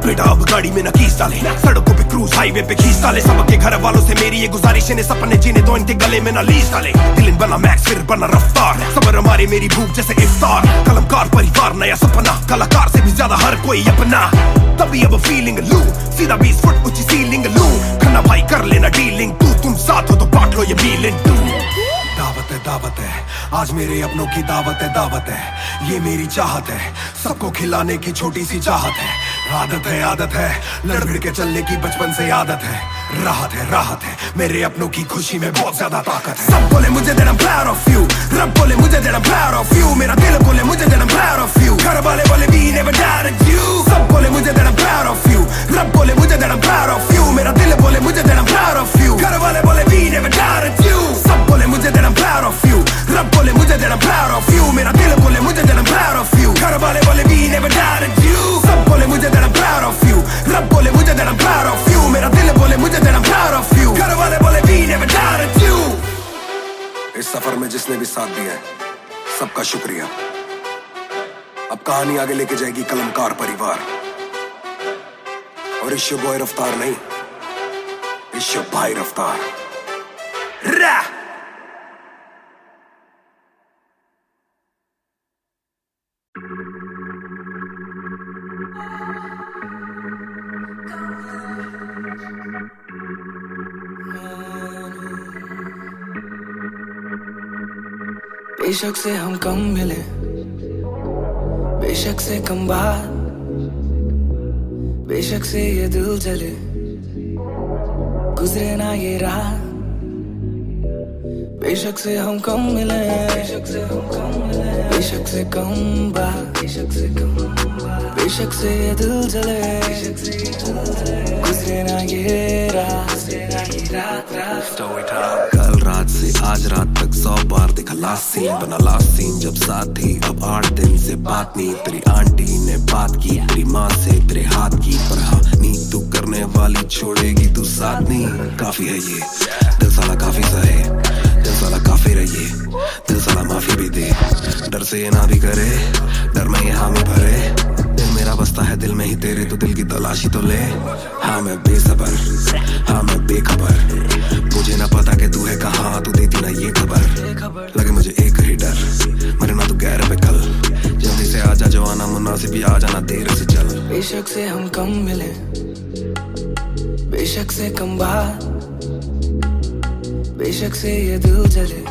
बेटा अब गाड़ी में न कीस डाले, सड़कों पे क्रूज हाईवे पे खींच डाले, सबके घर वालों से मेरी ये गुजारिश है सपने जीने दो इनके गले में न लीस डाले, दिल बना मैक्स फिर बना रफ्तार, सबर हमारे मेरी भूख जैसे इफ्तार, कलमकार परिवार नया सपना, कलाकार से भी ज्यादा हर कोई अपना, तभी अब फीलिंग लू, सीधा 20 फुट ऊंची सीलिंग लू, खन्ना भाई कर लेना डीलिंग, तू तुम साथ हो तो बांट लो ये मीलिंग, दावत है दावत है, आज मेरे अपनों की दावत है, ये मेरी चाहत है, सबको खिलाने की छोटी सी चाहत है, आदत है, लड़ भिड़ के चलने की बचपन से आदत है, राहत है, मेरे अपनों की खुशी में बहुत ज्यादा ताकत है। सब बोले मुझे that I'm proud of you, रब बोले मुझे that I'm proud of you, मेरा दिल बोले मुझे that I'm proud of you, घर वाले बोले we never doubted you। सब बोले मुझे that I'm proud of you, रब बोले मुझे that I'm proud of you, मेरा दिल बोले मुझे that I'm proud of you, घर वाले बोले we never doubted you। सब बोले मुझे that I'm proud of you, रब बोले मुझे that I'm proud of you, मेरा दिल बोले मुझे that I'm proud of you, घर वाले बोले we never doubted you। सब बोले मुझे that I'm proud of you, रब बोले मुझे that I'm proud of you, मेरा दिल बोले मुझे that I'm proud of you, घर वाले बोले we never doubted you। इस सफर में जिसने भी साथ दिया है, सबका शुक्रिया। अब कहानी आगे लेके जाएगी कलमकार परिवार, और इस बॉय रफ्तार नहीं, इस भाई रफ्तार। रा बेशक से हम कम मिले, बेशक से कम बात, बेशक से ये दिल जले, गुजरे ना ये रात। बेशक से हम कम मिले, बेशक से हम कम मिले, बेशक से कम बात, बेशक से कम बात, बेशक से ये दिल जले, बेशक से ये दिल जले, गुजरे ना ये रात, गुजरे ना ये रात। कल रात से आज रात तक 100 बार देखा लास्ट सीन, बना लास्ट सीन जब साथ थी, अब 8 दिन से बात नहीं। तेरी आंटी ने बात की, तेरी माँ से तेरे हाथ की, पर हाँ नींद तू करने वाली छोड़ेगी तू साथ नहीं। काफी है ये दिल साला, काफी सहे दिल साला, काफी रहिए दिल साला, माफी भी दे, डर से ये ना भी करे, डर में ये हामी भरे, दिल मेरा बसता है दिल में ही तेरे, तो दिल की तलाशी तो ले। हाँ मैं बेसबर, हाँ मैं बेखबर, मुझे ना पता कि तू है कहाँ, तू देती ना ये खबर, लगे मुझे एक ही डर, मरे ना तू गैर पे कल, जल्दी से आजा जो आना मुनासिब, आ जाना देर से चल। बेशक से हम कम मिले, बेशक से कम बात, बेशक से ये दिल जले,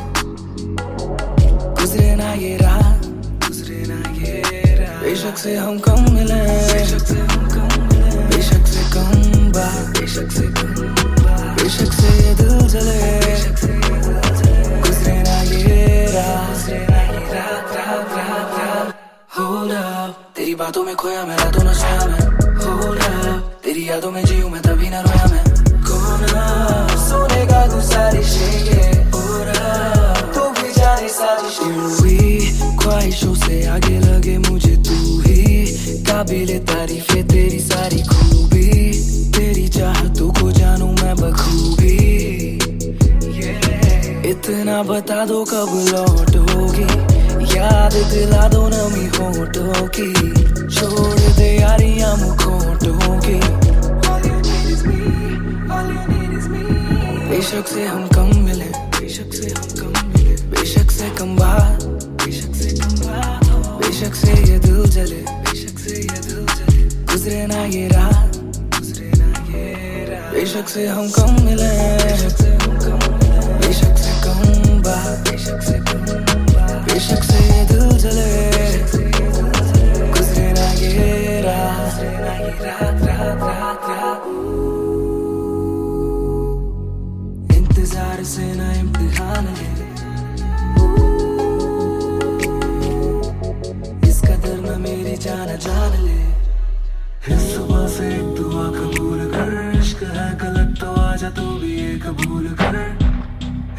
गुजरे ना ये रात, गुजरे ना ये रात। बेशक से हम कम मिले, बेशक से हम कम मिले, बेशक से कम बात, बेशक से कम बात, बेशक से ये दिल जले, बेशक से ये दिल जले, गुजरे ना ये रात, गुजरे ना ये रात, रात रात रात। Hold up, तेरी बातों में खोया मैं, रातों न सोया मैं। Hold up, तेरी यादों में जीऊं मैं, तभी ना रोया मैं। कौन सुनेगा तू सारी शेरें, तू भी जाने साजिशें। हुई ख्वाहिशों से आगे लगे मुझे तू ही, काबिले तारीफ है तेरी सारी खूबी, तेरी चाहतों को जानूं मैं बखूबी। इतना बता दो कब लौटोगी, याद दिला दो नमी होठों की, छोड़ दे यारियां मुखोटों की। बेशक से हम कम मिले, बेशक से हम कम मिले, बेशक से कम बात, बेशक से कम बात, बेशक से ये दिल जले, बेशक से ये दिल जले, गुजरे ना ये रात, गुजरे ना ये रात। बेशक से हम कम मिले, बेशक से हम कम मिले, बेशक से कम बात, बेशक से कम बात, बेशक से ये दिल जले, बेशक से ये दिल जले, गुजरे ना ये रात, गुजरे ना ये रात, रात रात रात। इंतजार से ना इम्तिहान ले, इस कदर न मेरी जान जान ले। इस सुबह से एक दुआ कबूल कर, इश्क है गलत तो आजा तू भी ये कबूल कर।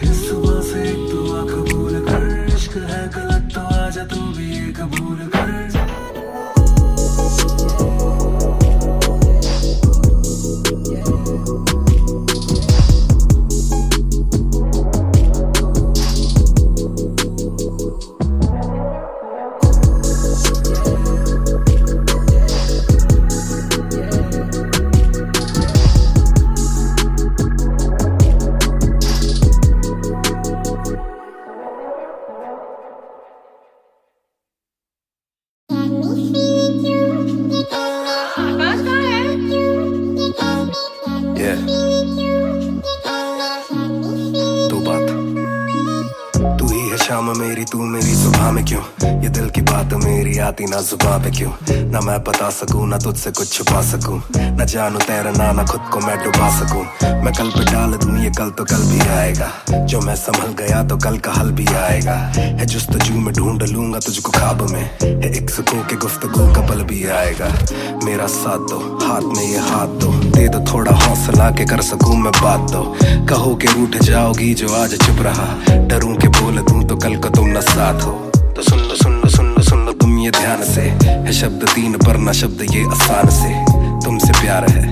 इस सुबह से एक दुआ कबूल कर, इश्क है गलत तो आजा तू भी ये कबूल कर। शाम मेरी तू मेरी सुबह में क्यों ये दिल की बात मेरी आती ना जुबान पे क्यों ना मैं बता सकूं ना तुझसे कुछ छुपा सकूं ना जानू तैरना ना खुद को मैं डुबा सकूं मैं कल पे डाल दूं ये कल तो कल भी आएगा जो मैं संभल गया तो कल का हल भी आएगा है जुस्तजू में ढूंढ लूंगा तुझको ख्वाब में है एक सुकून के गुफ्तगू का पल भी आएगा मेरा साथ दो हाथ में ये हाथ दो दे दो थोड़ा हौसला के कर सकूं मैं बात दो कहो के रूठ जाओगी जो आज चुप रहा डरूं के बोल दूं तो कल को तुम न साथ हो तो सुन लो सुन लो सुन लो सुन लो तुम ये ध्यान से है शब्द तीन पर ना शब्द ये आसान से तुमसे प्यार है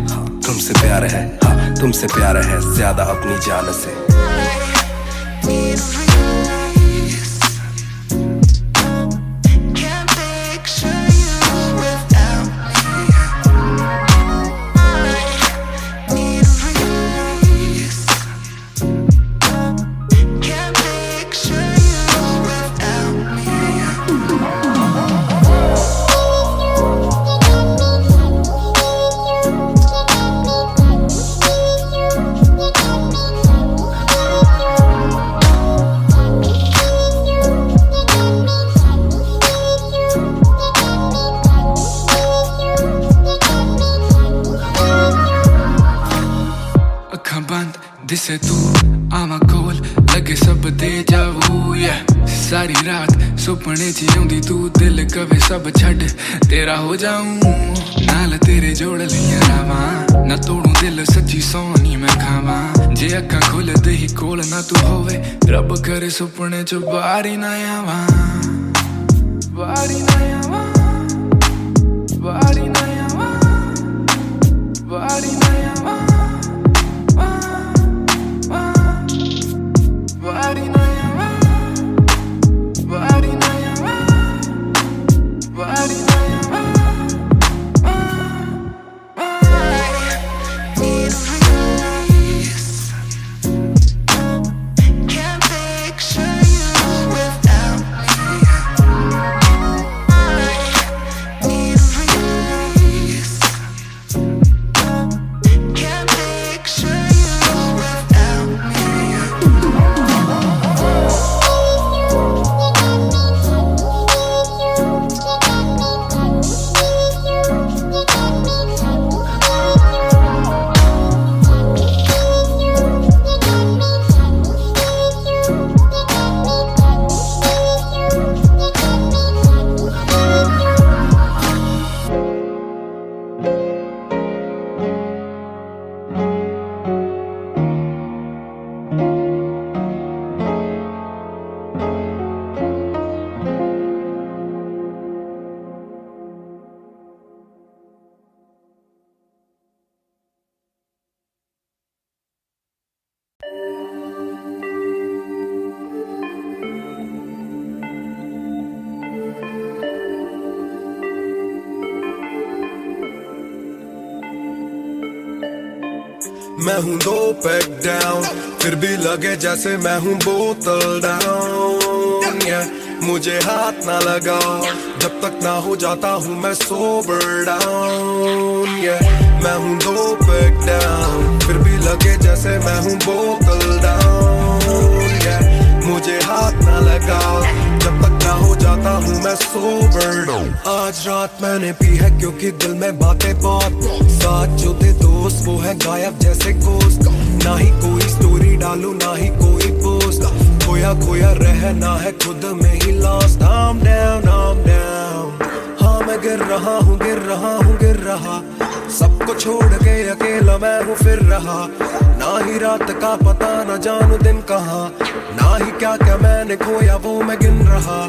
तुमसे प्यार है हाँ तुमसे प्यार है ज्यादा अपनी जान से दिसे तू आवा कोल लगे सब दे जावू सारी रात सुपने च आउंदी तू दिल कवे सब छड़ तेरा हो जाऊं नाल तेरे जोड़ लिया रावां ना तोड़ू दिल सच्ची सोनी मैं खावां जे अक्खां खोल दे ही कोल ना तू होवे रब करे सुपने च बारी ना आवां बारी ना आवां बारी ना आवां बारी ना आवां Body na yawa, body na yawa, body na yawa. Need release. Can't picture you without me. Need release. Can't picture you without me. मैं हूँ 2 पैक डाउन फिर भी लगे जैसे मैं हूँ बोतल डाउन मुझे हाथ ना लगाओ जब तक ना हो जाता हूँ मैं सोबर डाउन मैं हूँ 2 पैक डाउन फिर भी लगे जैसे मैं हूँ बोतल डाउन मुझे हाथ ना लगाओ जब तक ना हो जाता हूँ मैं सोबर डाउन आज रात मैंने पी है क्योंकि दिल में बातें बहुत साथ जो थे दोस्त वो है गायब जैसे गोश्त ना ही कोई स्टोरी डालू ना ही कोई पोस्ट खोया खोया रहना है खुद में ही लॉस्ट I'm down हाँ मैं गिर रहा हूँ गिर रहा हूँ गिर रहा सबको छोड़ के अकेला मैं हूँ फिर रहा ना ही रात का पता ना जानू दिन कहाँ ना ही क्या क्या मैंने खोया वो मैं गिन रहा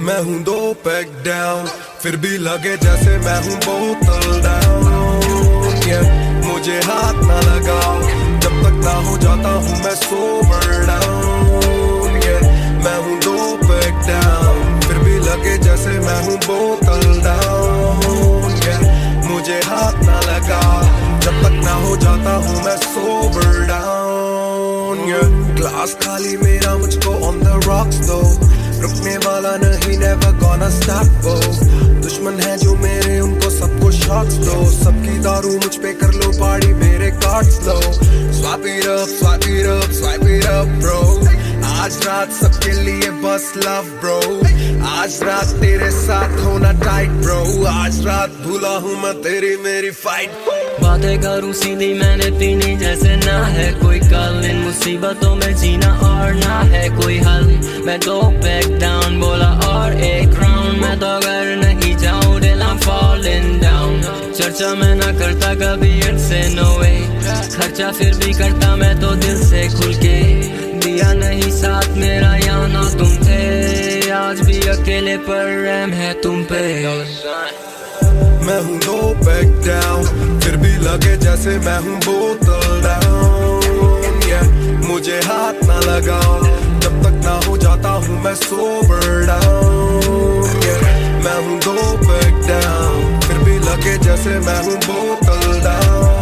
मैं हूँ 2 पैक डाउन फिर भी लगे जैसे मैं हूँ बोतल डाउन मुझे हाथ ना लगाओ जब तक ना हो जाता हूँ मैं सोबर डाउन मैं हूँ 2 पैक डाउन फिर भी लगे जैसे मैं हूँ बोतल डाउन मुझे हाथ ना लगाओ जब तक ना हो जाता हूँ मैं सोबर डाउन ग्लास खाली मेरा मुझको ऑन द रॉक्स दो रुकने वाला नहीं, never gonna stop वो। दुश्मन है जो मेरे उनको सबको शॉट्स दो, सबकी दारू मुझ पे कर लो पार्टी मेरे cards low. Swipe it up, swipe it up, swipe it up bro। आज रात सबके लिए बस लव ब्रो, आज रात तेरे साथ होना टाइट ब्रो, आज रात भूला हूँ मैं तेरी मेरी फाइट। बातें करूँ सीधी मैंने पीनी जैसे ना है कोई कल, इन मुसीबतों में जीना और ना है कोई हल। मैं तो बैक डाउन बोला और एक राउंड, मैं तो अगर नहीं जाऊँ दिल I'm falling down। चर्चा मैं ना करता कभी इनसे no way, खर्चा फिर भी करता मैं तो दिल से खुल के। दिया नहीं साथ मेरा यहाँ ना तुम थे, आज भी अकेले पर रहम है तुम पे। मैं हूँ दो बैक डाउन, फिर भी लगे जैसे मैं हूँ बोतल डाउन। मुझे हाथ ना लगाओ जब तक ना हो जाता हूँ मैं सोबर डाउन। मैं हूँ दो बैक डाउन, फिर भी लगे जैसे मैं हूँ बोतल डाउन।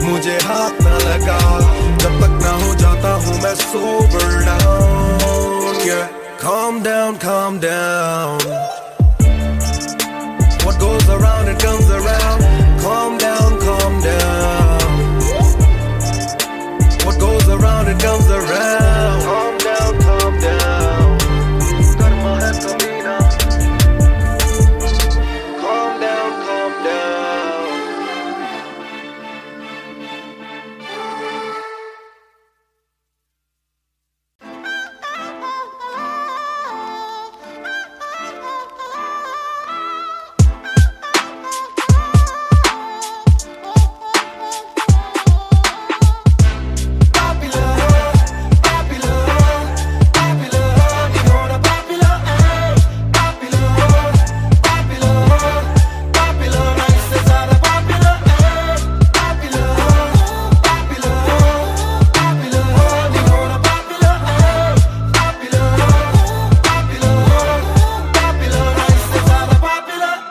मुझे हाथ ना लगाओ जब तक ना हो जाता हूँ मैं sober down. Calm down, calm down। What goes around it comes around. Calm down, calm down. What goes around it comes around. Calm down, calm down. Karma hai kamina. Calm down, calm down.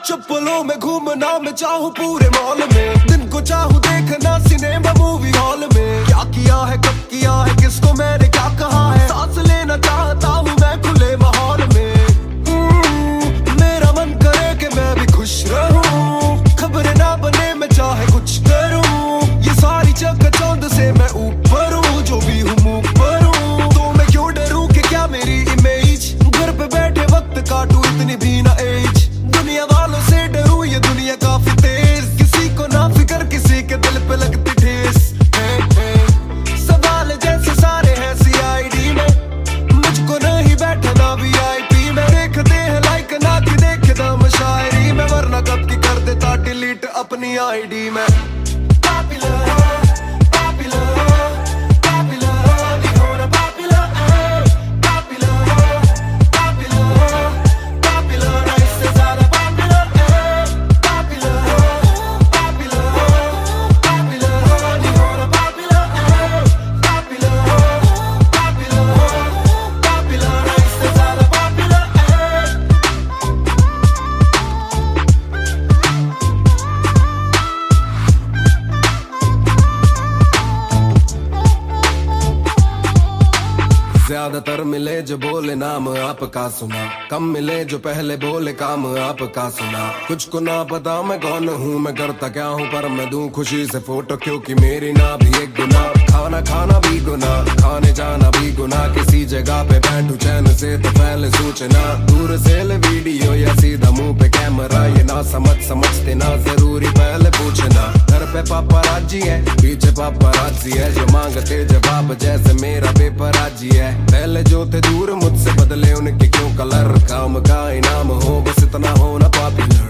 चप्पलों में घूमना मैं चाहूँ पूरे mall में, दिन को चाहूँ देखना सिनेमा मूवी हॉल में। क्या किया है कब किया है किसको मैंने क्या कहा है, सांस लेना चाहता हूँ मैं खुले माहौल में। मेरा मन करे कि मैं भी खुश रहूं, खबरें ना बने मैं चाहे कुछ करूं। ये सारी चकाचौंध से मैं ऊपर हूँ, जो भी हूँ मुँह पर हूँ। तो मैं क्यों डरूं कि क्या मेरी इमेज, घर पे बैठे वक्त काटूं इतनी भी ना एज। दुनिया वालों से डरूं ये दुनिया काफी तेज, किसी को ना फिकर किसी के दिल पे लगती ठेस। सवाल जैसे सारे हैं CID में, मुझको नहीं बैठना VIP में। देखते हैं लाइक ना कि देखे दम शायरी में, वरना कब की कर देता डिलीट अपनी ID में। ज्यादातर मिले जो बोले नाम आपका सुना, कम मिले जो पहले बोले काम आपका सुना। कुछ को ना पता मैं कौन हूँ मैं करता क्या हूँ, पर मैं दूं खुशी से फोटो क्योंकि मेरी ना भी एक गुना। खाना खाना भी गुना, खाने जाना भी गुना, किसी जगह पे बैठूं चैन से तो पहले सूचना। दूर से ले वीडियो या सीधा मुंह पे कैमरा, ये ना समझते ना जरूरी पहले पूछना। घर पे पापराजी है पीछे पापराजी है, जो मांगते जवाब जैसे मेरा पेपर आजी है। पहले जो थे दूर मुझसे बदले उनके क्यों कलर, काम का इनाम हो बस इतना होना पॉपुलर।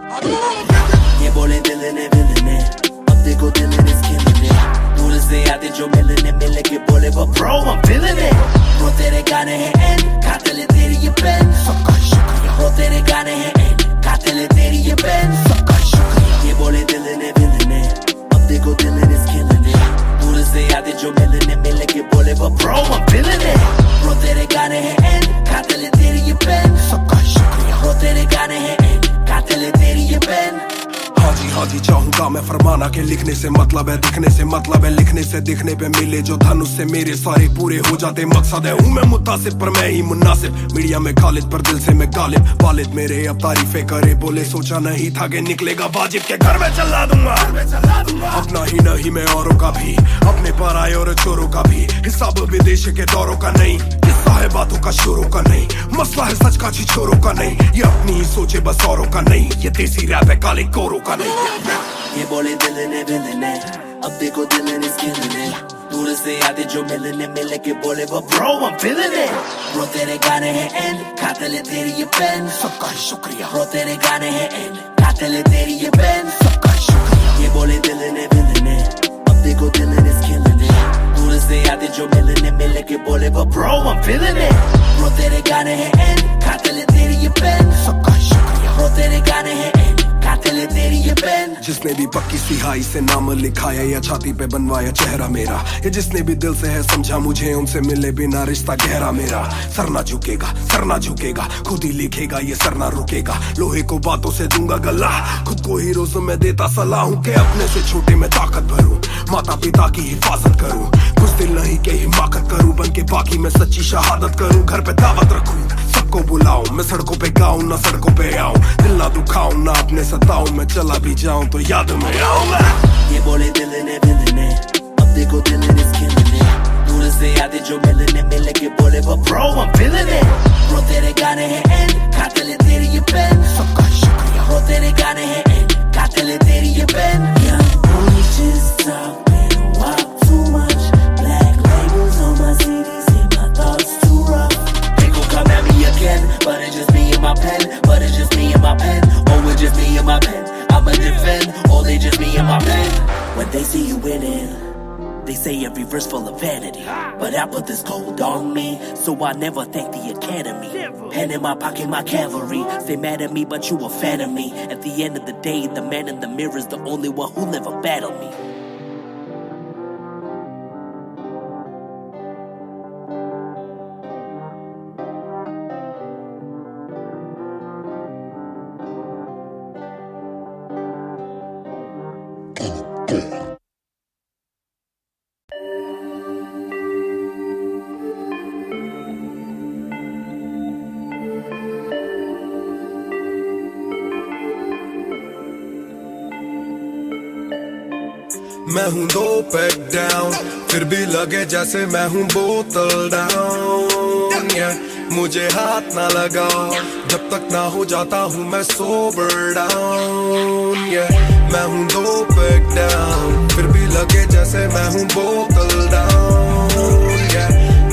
ये बोले दिल ने विलन है, अब देखो दिल is killing it. दूर से आते जो मिलने मिलने के बोले वो bro I'm feeling it. Bro तेरे गाने हैं एंड कातिल है तेरी ये पेन, सबका शुक्रिया. Bro तेरे गाने हैं एंड कातिल है तेरी ये पेन, सबका शुक्रिया. ये बोले दिल ने विलन है, अब देखो दिल is killing it. दूर से आते जो मिलने मिलने के बोले वो bro I'm feeling it. Bro तेरे गाने हैं एंड कातिल है तेरी ये पेन, सबका शुक्रिया. Bro तेरे गाने हैं एंड कातिल है तेरी ये पेन. हाँ जी चाहूंगा मैं फरमाना के लिखने से मतलब है दिखने से मतलब है लिखने से दिखने पे मिले जो धनुष से मेरे सारे पूरे हो जाते मकसद है हूँ मैं मुतासिब पर मैं ही मुनासिब मीडिया में खालिद पर दिल से मैं गालिब वालिद मेरे अब तारीफे करे बोले सोचा नहीं था कि निकलेगा वाजिब के घर में चला दूंगा अपना ही नहीं मैं औरों का भी अपने पर आए और चोरों का भी हिसाब विदेश के दौरों का नहीं किस्सा है बातों का शोरों का नहीं मसला है सच का छिछोरों का नहीं ये अपनी ही सोचे बस औरों का नहीं ये देसी रैप है काले कोरों का नहीं ये बोले दिल ने विलन है, अब देखो दिल is killing it. दूर से आते जो मिलने मिलने के बोले वो bro I'm feeling it. Bro तेरे गाने हैं एंड कातिल है तेरी ये पेन, सबका शुक्रिया. Bro तेरे गाने हैं एंड कातिल है तेरी ये पेन, सबका शुक्रिया. ये बोले दिल ने विलन है, अब देखो दिल is killing it. दूर से आते जो मिलने मिलने के बोले वो bro I'm feeling it. Bro तेरे गाने हैं एंड कातिल है तेरी ये पेन, सबका शुक्रिया. Bro तेरे गाने हैं एंड कातिल है तेरी ये पेन. जिसने भी पक्की सिहाई से नाम लिखाया या छाती पे बनवाया चेहरा मेरा ये जिसने भी दिल से है समझा मुझे उनसे मिले बिना रिश्ता गहरा मेरा सर ना झुकेगा खुद ही लिखेगा ये सर ना रुकेगा लोहे को बातों से दूंगा गला खुद को ही रोज मैं देता सलाह हूँ कि अपने से छोटे में ताकत भरूं माता पिता की हिफाजत करूं कुछ दिल नहीं के हिमाकत करूं बन के बाकी मैं सच्ची शहादत करूं घर पे दावत रखूं सबको बुलाऊं मैं सड़कों पे गाऊं ना सड़कों पे आऊं दिल ना दुखाऊं ना अपने सताऊं मैं चला भी जाऊं तो याद में आऊं मैं. ये बोले दिल ने विलन है, अब देखो दिल is killing it. दूर से आते जो मिलने मिलने के बोले वो bro I'm feeling it. Bro तेरे गाने हैं एंड कातिल है तेरी ये पेन, सबका शुक्रिया. Bro तेरे गाने हैं एंड कातिल है तेरी ये pen. Young boy just talking walk too much. Black labels on my CDs, say my thoughts too rough. They gon' come at me again, but it's just me and my pen, but it's just me and my pen, oh it's just me and my pen. I'ma defend, oh they just me and my pen. When they see you winning, they say every verse full of vanity. But I put this gold on me, so I never thank the academy. Pen in my pocket, my cavalry. Stay mad at me, but you a fan of me. At the end of the day, the man in the mirror is the only one who'll ever battle me. मैं हूँ 2 pack down फिर भी लगे जैसे मैं हूँ बोतल down मुझे हाथ ना लगाओ जब तक ना हो जाता हूँ मैं सोबर डाउन मैं हूँ 2 पैक डाउन फिर भी लगे जैसे मैं हूँ बोतल डाउन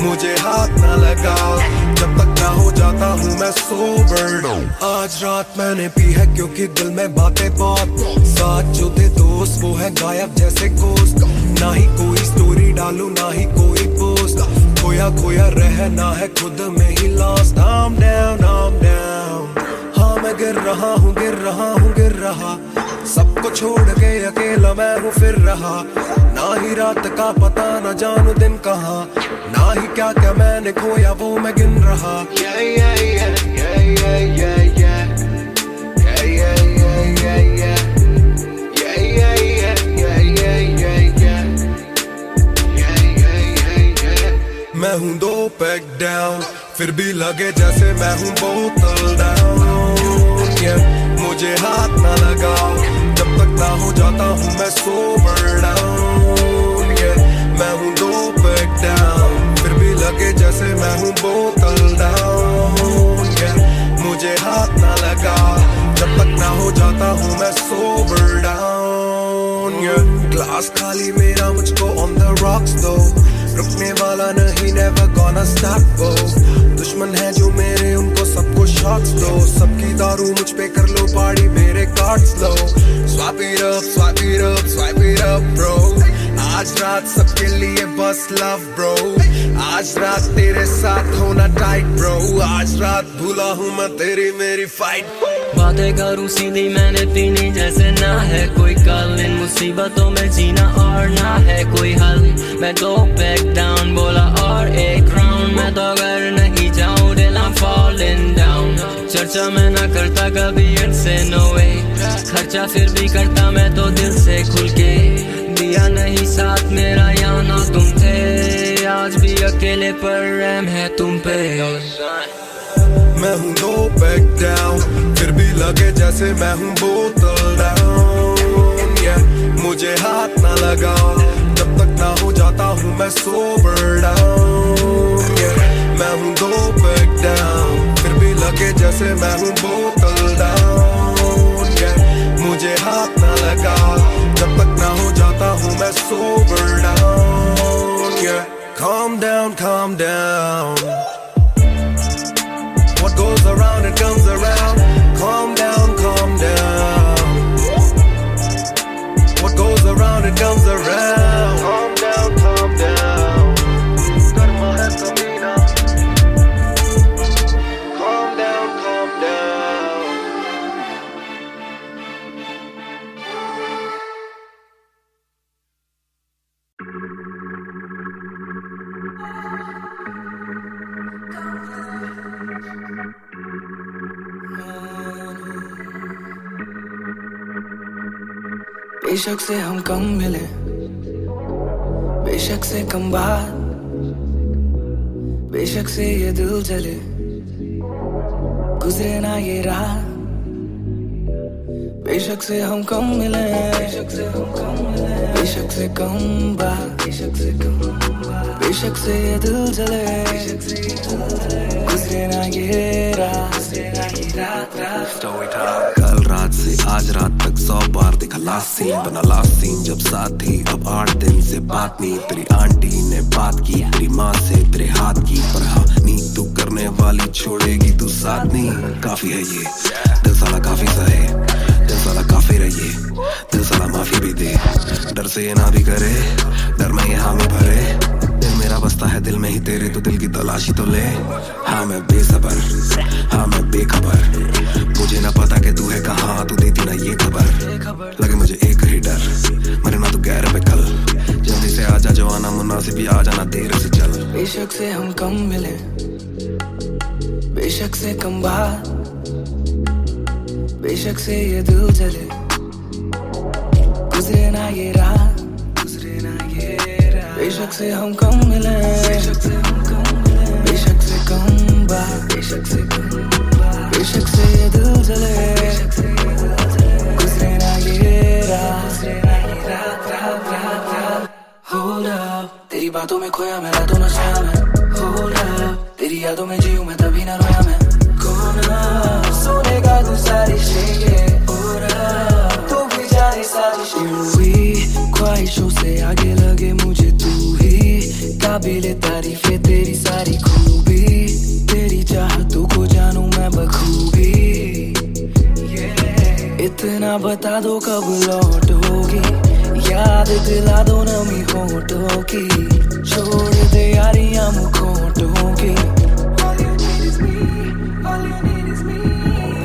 मुझे हाथ ना लगाओ जब तक ना हो जाता हूँ मैं सोबर डाउन आज रात मैंने पी है क्योंकि दिल में बातें बहुत साथ जो थे दोस्त वो है गायब जैसे गोश्त ना ही कोई स्टोरी डालूं ना ही कोई पोस्ट खोया खोया रहना है खुद में ही लॉस्ट I'm down हाँ मैं गिर रहा हूँ सबको छोड़ के अकेला मैं हूँ फिर रहा ना ही रात का पता ना जानू दिन कहाँ ना ही क्या क्या मैंने खोया वो मैं गिन रहा मैं हूँ 2 पैक डाउन फिर भी लगे जैसे मैं हूँ बोतल डाउन मुझे हाथ ना लगाओ जब तक ना हो जाता हूँ मैं सोबर डाउन मैं हूँ 2 पैक डाउन फिर भी लगे जैसे मैं हूँ बोतल डाउन मुझे हाथ ना लगाओ जब तक ना हो जाता हूँ मैं सोबर डाउन ग्लास खाली मेरा मुझको ऑन द रॉक्स दो रुकने वाला नहीं never gonna stop go दुश्मन है जो मेरे उनको सबको शॉट्स दो सबकी दारू मुझ पे कर लो पार्टी मेरे का start slow. Swipe it up, swipe it up, swipe it up, bro. आज रात सबके लिए बस love, bro. आज रात तेरे साथ होना tight, bro. आज रात भूला हूँ मैं तेरी मेरी fight. बातें करूं सीधी मैंने पीनी जैसे ना है कोई कल इन मुसीबतों में जीना और ना है कोई हल मैं दो बैक डाउन बोला और एक राउंड मैं तो अगर नहीं जाऊं दिल I'm falling down चर्चा मैं ना करता कभी इनसे no way खर्चा फिर भी करता मैं तो दिल से खुल के दिया नहीं साथ मेरा यहाँ ना तुम थे आज भी अकेले पर रहम है तुम पे मैं हूँ no back down फिर भी लगे जैसे मैं हूँ बोतल down yeah, मुझे हाथ ना लगाओ जब तक ना हो जाता हूँ मैं sober down yeah, मैं हूँ no back down फिर भी लगे जैसे मैं हूँ बोतल down yeah, मुझे हाथ ना लगाओ जब तक ना हो जाता हूँ मैं sober down yeah, calm down, calm down. What goes around it comes around. Calm down, calm down. What goes around it comes around. Calm down, calm down. Karma hai kamina. Calm down, calm down. बेशक से हम कम मिले बेशक से कम बात बेशक से ये दिल जले गुजरे ना ये रात बेशक से हम कम मिले बेशक से हम कम मिले बेशक से कम बात बेशक से कम बात बेशक से ये दिल जले गुजरे ना ये रात कल रात से आज रात तक 100 बार देखा लास्ट सीन बना लास्ट सीन जब साथ थी अब 8 दिन से बात नहीं तेरी आंटी ने बात की तेरी माँ से तेरे हाथ की पर हाँ नी तू करने वाली छोड़ेगी तू साथ नहीं काफी है ये दिल साला काफी सहे दिल साला काफी रहिए दिल साला माफी भी दे डर से ये ना भी करे डर में ये हामी भरे दिल मेरा बसता है दिल में ही तेरे तो दिल की तलाशी तो ले हाँ मैं बेसबर हाँ मैं बेखबर मुझे ना पता कि तू है कहाँ तू देती ना ये खबर लगे मुझे एक ही डर मरे ना तू गैर पे कल जल्दी से आजा जो आना मुनासिब ही आ जाना देर से चल बेशक से हम कम मिले बेशक से कम बात बेशक से ये दिल जले गुजरे ना ये रात बेशक से हम कम मिले बेशक से हम कम मिले बेशक से कम बात बेशक से कम बात बेशक से ये दिल जले गुजरे ना ये रात Hold up तेरी बातों में खोया मैं रातों न सोया मैं Hold up तेरी यादों में जीऊं मैं तभी न रोया मैं कौन सोने का गुजारिश है और तू भी जाने साजिश हुई ख्वाहिशों से आगे लगे मुझे तू ही काबिले तारीफ है तेरी सारी खूबी तेरी चाहतों को जानूं मैं बखूबी इतना बता दो कब लौटोगी याद दिला दो नमी होठों की छोड़ दे यारियां मुखोटों की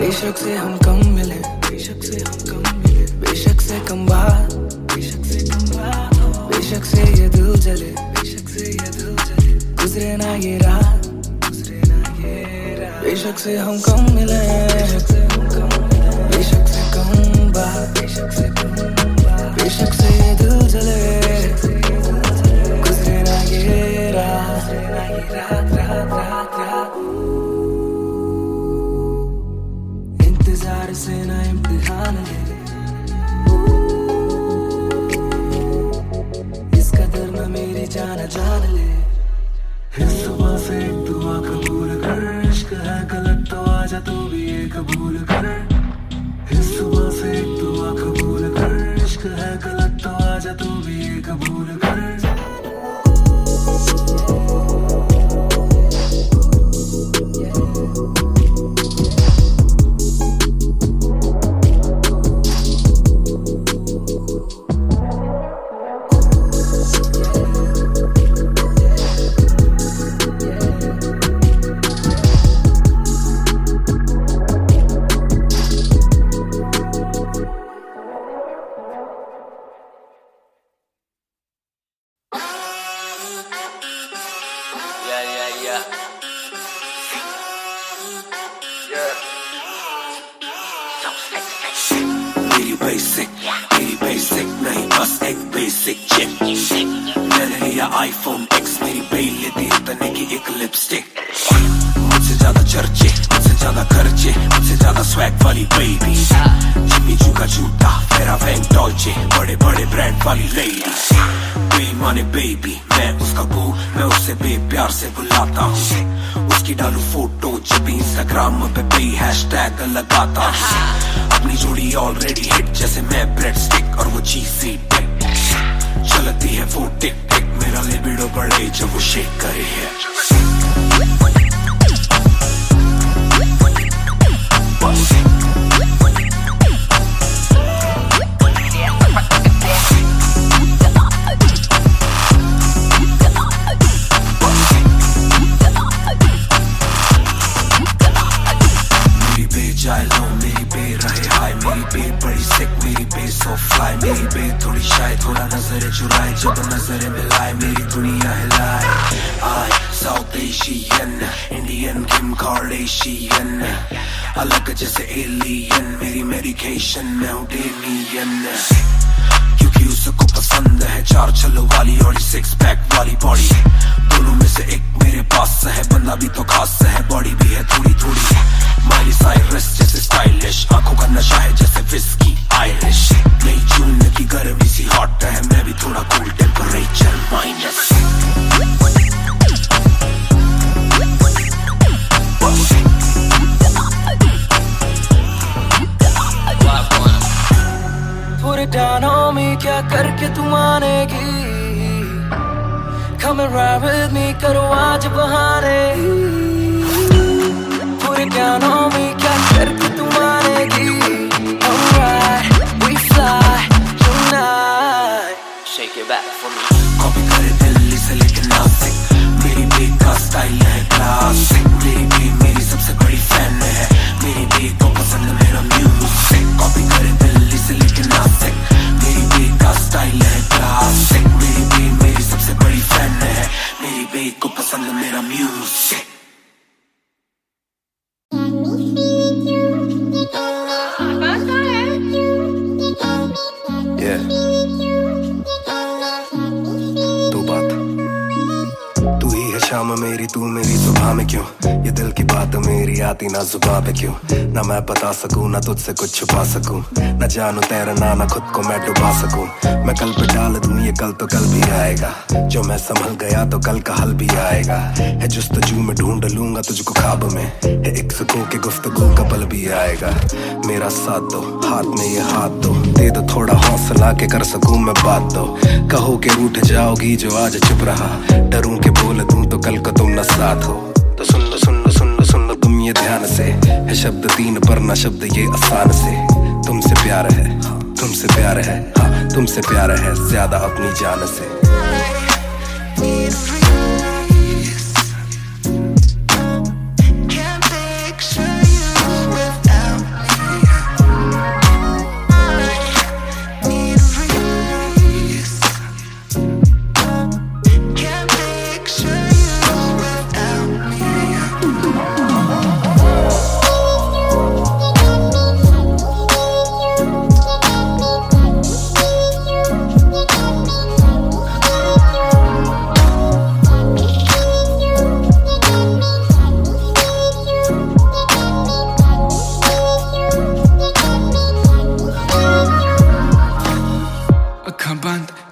बेशक से हम कम मिले बेशक से हम कम मिले बेशक से कम बात बेशक से कम बात बेशक से ये दिल जले बेशक से ये दिल जले गुजरे ना ये रात बेशक से हम कम मिले बेशक से हम कम मिले बेशक से कम बात बेशक से कम बात बेशक से ये दिल जले गुजरे ना ये रात इंतजार से ना इम्तिहान ले इसका दर ना मेरी जान ले इस सुबह से एक दुआ कबूल कर इश्क है गलत तो आजा तू भी ये कबूल कर इस सुबह से एक दुआ कबूल कर इश्क है गलत तो आजा तू भी ये कबूल कर बेसिक मेरी बेसिक नहीं बस एक बेसिक चिप मैंने लिया आईफोन X मेरी बेल लेती इतने की एक लिपस्टिक मुझसे ज्यादा चर्चे मुझसे ज्यादा खर्चे मुझसे ज्यादा स्वैग वाली बेबी जिम्मी चू का जूता फेरा वैंग डॉल्चे बड़े बड़े ब्रांड वाली लेडी बेईमाने बेबी मैं उसका बू मैं उसे बेप्यार से बुलाता हूँ उसकी डालू फोटो जब भी इंस्टाग्राम पे हैशटैग लगाता हूँ अपनी जोड़ी ऑलरेडी हिट जैसे मैं ब्रेड स्टिक और वो चीज़ी टिक चलती है वो टिक टिक मेरा लिबिडो बढ़े जब वो शेक करे है मेरी बे रहे हाय मेरी बे बड़ी सिक मेरी बे सो फ्लाई मेरी बे थोड़ी शाय थोड़ा नजर चुराए जब नजर मिलाए मेरी दुनिया हिलाए आई साउथ एशियन इंडियन किम कार्डेशियन अलग जैसे एलियन मेरी मेडिकेशन मैं हूँ डेलियन क्योंकि उसको पसंद है चार छल्लों वाली और 6 पैक वाली बॉडी दोनों में से एक मेरे पास है बंदा भी तो खास है बॉडी भी है थोड़ी थोड़ी माइली साइरस जैसे स्टाइलिश आंखों का नशा है जैसे विस्की आयरिश नई जून की गर्मी सी हॉट है मैं भी थोड़ा cool temperature minus Put it down on me, क्या करके तू मानेगी Come and ride with me, करो आज बहाने Put it down on me, क्या करके तू मानेगी Alright, we fly tonight Shake it back for me. Copy करे दिल्ली से लेके नासिक मेरी बेग का स्टाइल है क्लासिक मेरी बेग मेरी सबसे बड़ी फैन है मेरी बेग को पसंद मेरा म्यूजिक कॉपी करे दिल्ली से लेके नासिक मेरी बेग का स्टाइल है क्लासिक मेरी बेग मेरी सबसे बड़ी फैन है मेरी बेग को पसंद मेरा म्यूजिक शाम मेरी तू मेरी सुबह में क्यों ये दिल की बात मेरी आती ना जुबां पे क्यों ना मैं बता सकूं ना तुझसे कुछ छुपा सकूं ना जानू तैरना ना खुद को मैं डुबा सकूं मैं कल पे डाल दूं ये कल तो कल भी आएगा जो मैं संभल गया तो कल का हल भी आएगा है जुस्तजू में ढूंढ लूंगा तुझको ख्वाब में है एक सुकून के गुफ्तगू का पल भी आएगा मेरा साथ दो हाथ में ये हाथ दो दे दो थोड़ा हौसला के कर सकूं मैं बात दो कहो के रूठ जाओगी जो आज चुप रहा डरूं के बोल दूं तो कल को तुम न साथ हो तो सुन लो सुन लो सुन लो सुन लो तुम ये ध्यान से है शब्द 3 पर ना शब्द ये आसान से तुमसे प्यार है तुमसे प्यार है हाँ तुमसे प्यार है ज्यादा अपनी जान से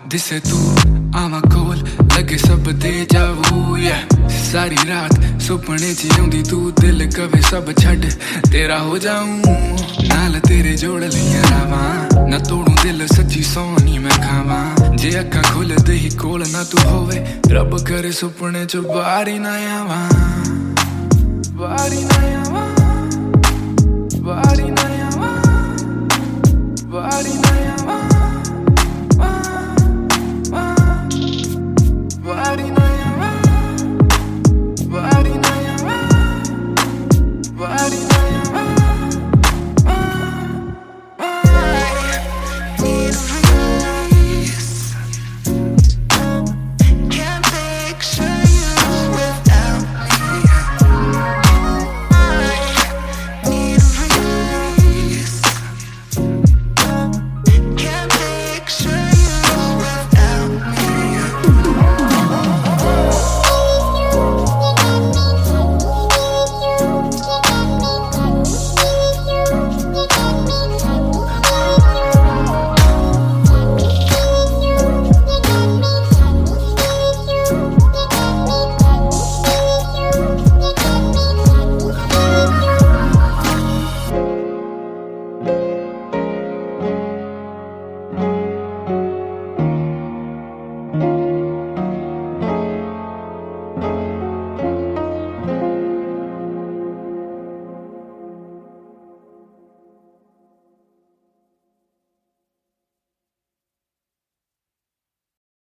दिसे तू आवा कोल लगे सब दे जावू सारी रात सुपने च आउंदी तू दिल कवे सब छड़ तेरा हो जाऊं नाल तेरे जोड़ लिया रावा ना तोड़ू दिल सच्ची सोनी मैं खावा जे अखा खोल दे ही कोल ना तू होवे रब करे सुपने च बारी ना आवा बारी ना आवा बारी